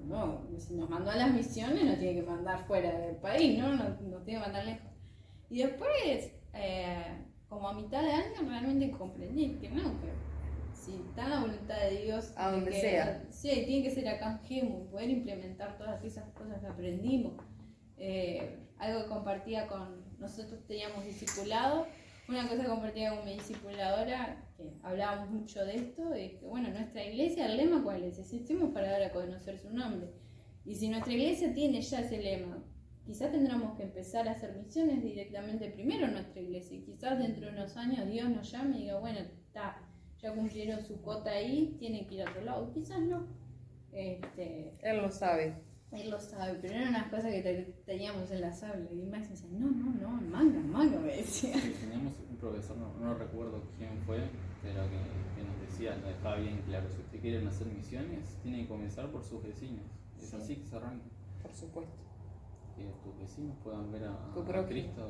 no, si nos mandó a las misiones no tiene que mandar fuera del país, no tiene que mandar lejos. Y después, como a mitad de año realmente comprendí que no, que si está en la voluntad de Dios, a donde sea. Sí, tiene que ser acá en Gemu, poder implementar todas esas cosas que aprendimos. Algo que compartía nosotros teníamos discipulado, una cosa que compartía con mi discipuladora, que hablábamos mucho de esto, es que bueno, nuestra iglesia, el lema ¿cuál es? Existimos para dar a conocer su nombre. Y si nuestra iglesia tiene ya ese lema, quizás tendremos que empezar a hacer misiones directamente primero en nuestra iglesia, y quizás dentro de unos años Dios nos llame y diga, bueno, ya cumplieron su cuota ahí, tienen que ir a otro lado, quizás no. Él lo sabe. Él lo sabe, pero eran unas cosas que teníamos en las aulas y Max me decía, no, manga, me decía. Sí, teníamos un profesor, no recuerdo quién fue, pero que nos decía, nos dejaba bien claro, si ustedes quieren hacer misiones, tienen que comenzar por sus vecinos. Es así que se arranca. Por supuesto. Que tus vecinos puedan ver a Cristo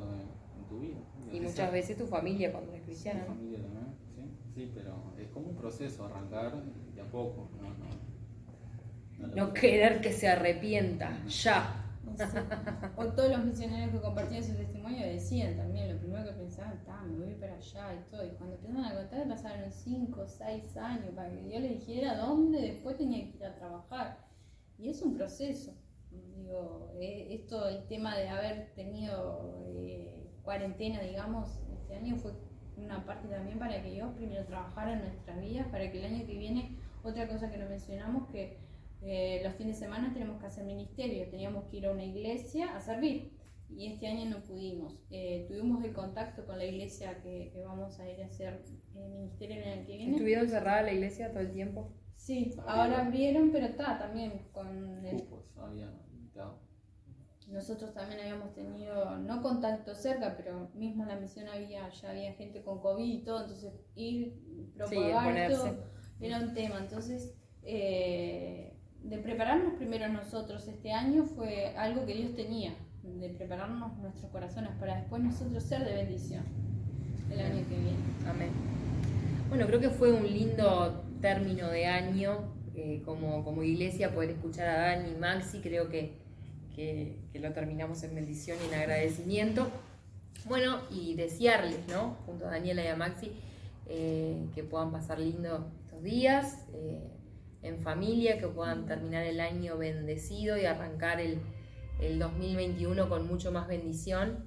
en tu vida. Y muchas veces tu familia cuando es cristiana. Tu familia también, sí, pero es como un proceso, arrancar de a poco, no querer que se arrepienta, ya. O todos los misioneros que compartían su testimonio decían también, lo primero que pensaban, me voy para allá y todo. Y cuando empezaron a contar pasaron 5 o 6 años para que Dios les dijera dónde después tenía que ir a trabajar. Y es un proceso. Digo, esto, el tema de haber tenido cuarentena, digamos, este año fue una parte también para que Dios primero trabajara en nuestras vidas, para que el año que viene, otra cosa que no mencionamos, que los fines de semana tenemos que hacer ministerio, teníamos que ir a una iglesia a servir. Y este año no pudimos. Tuvimos el contacto con la iglesia que vamos a ir a hacer ministerio en el que viene. ¿Estuvieron cerrada la iglesia todo el tiempo? Sí, ahora abrieron, pero está también con el... Había invitado. Nosotros también habíamos tenido, no contacto cerca, pero mismo en la misión ya había gente con COVID y todo, entonces ir, propagar esto era un tema. Entonces, de prepararnos primero nosotros este año fue algo que Dios tenía, de prepararnos nuestros corazones para después nosotros ser de bendición el año que viene. Amén. Bueno, creo que fue un lindo término de año, como iglesia, poder escuchar a Dani y Maxi, creo que lo terminamos en bendición y en agradecimiento. Bueno, y desearles, ¿no? Junto a Daniela y a Maxi, que puedan pasar lindo estos días, en familia, que puedan terminar el año bendecido y arrancar el 2021 con mucho más bendición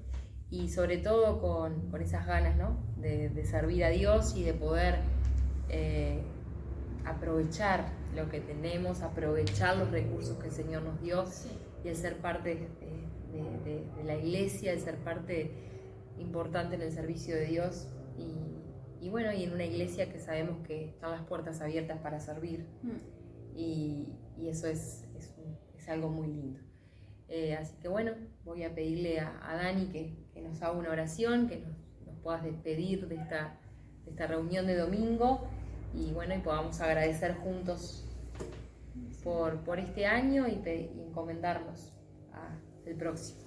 y sobre todo con esas ganas, ¿no? de servir a Dios y de poder aprovechar lo que tenemos, aprovechar los recursos que el Señor nos dio. Sí. Y el ser parte de la iglesia, el ser parte importante en el servicio de Dios y bueno, y en una iglesia que sabemos que están las puertas abiertas para servir y eso es algo muy lindo. Así que bueno, voy a pedirle a Dani que nos haga una oración, que nos puedas despedir de esta reunión de domingo y bueno, y podamos agradecer juntos por este año y encomendarnos al próximo.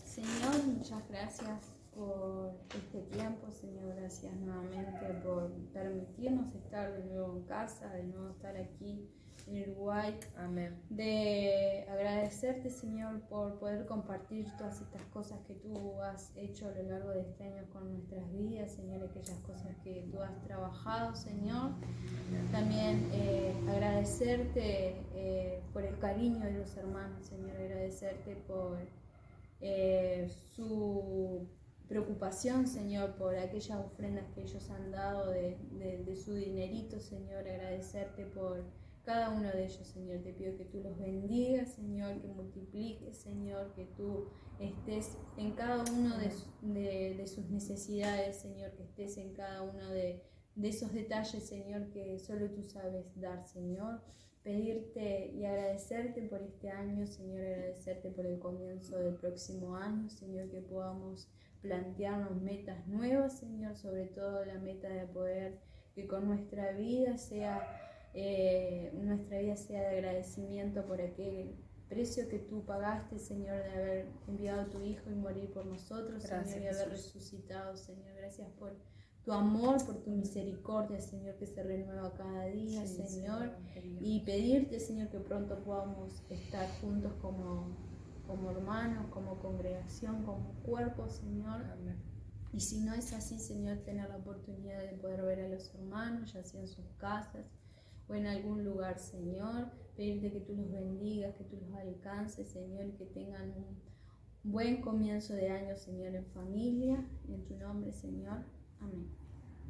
Señor, muchas gracias por este tiempo, Señor, gracias nuevamente por permitirnos estar de nuevo en casa, de nuevo estar aquí en Uruguay. Amén. De agradecerte, Señor, por poder compartir todas estas cosas que tú has hecho a lo largo de este año con nuestras vidas, Señor, aquellas cosas que tú has trabajado, Señor. También agradecerte por el cariño de los hermanos, Señor, agradecerte por su preocupación, Señor, por aquellas ofrendas que ellos han dado de su dinerito, Señor, agradecerte por cada uno de ellos, Señor. Te pido que tú los bendigas, Señor, que multipliques, Señor, que tú estés en cada uno de sus necesidades, Señor, que estés en cada uno de esos detalles, Señor, que solo tú sabes dar, Señor. Pedirte y agradecerte por este año, Señor, agradecerte por el comienzo del próximo año, Señor, que podamos plantearnos metas nuevas, Señor, sobre todo la meta de poder que con nuestra vida sea de agradecimiento por aquel precio que tú pagaste, Señor, de haber enviado a tu Hijo y morir por nosotros, Gracias, Señor, y haber resucitado, Señor. Gracias por tu amor, por tu misericordia, Señor, que se renueva cada día, Sí, Señor. Señor. Y pedirte, Señor, que pronto podamos estar juntos como hermanos, como congregación, como cuerpo, Señor. Amén. Y si no es así, Señor, tener la oportunidad de poder ver a los hermanos, ya sea en sus casas o en algún lugar, Señor. Pedirte que tú los bendigas, que tú los alcances, Señor, y que tengan un buen comienzo de año, Señor, en familia. En tu nombre, Señor. Amén.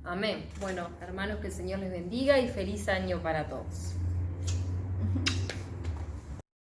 Amén. Bueno, hermanos, que el Señor les bendiga y feliz año para todos.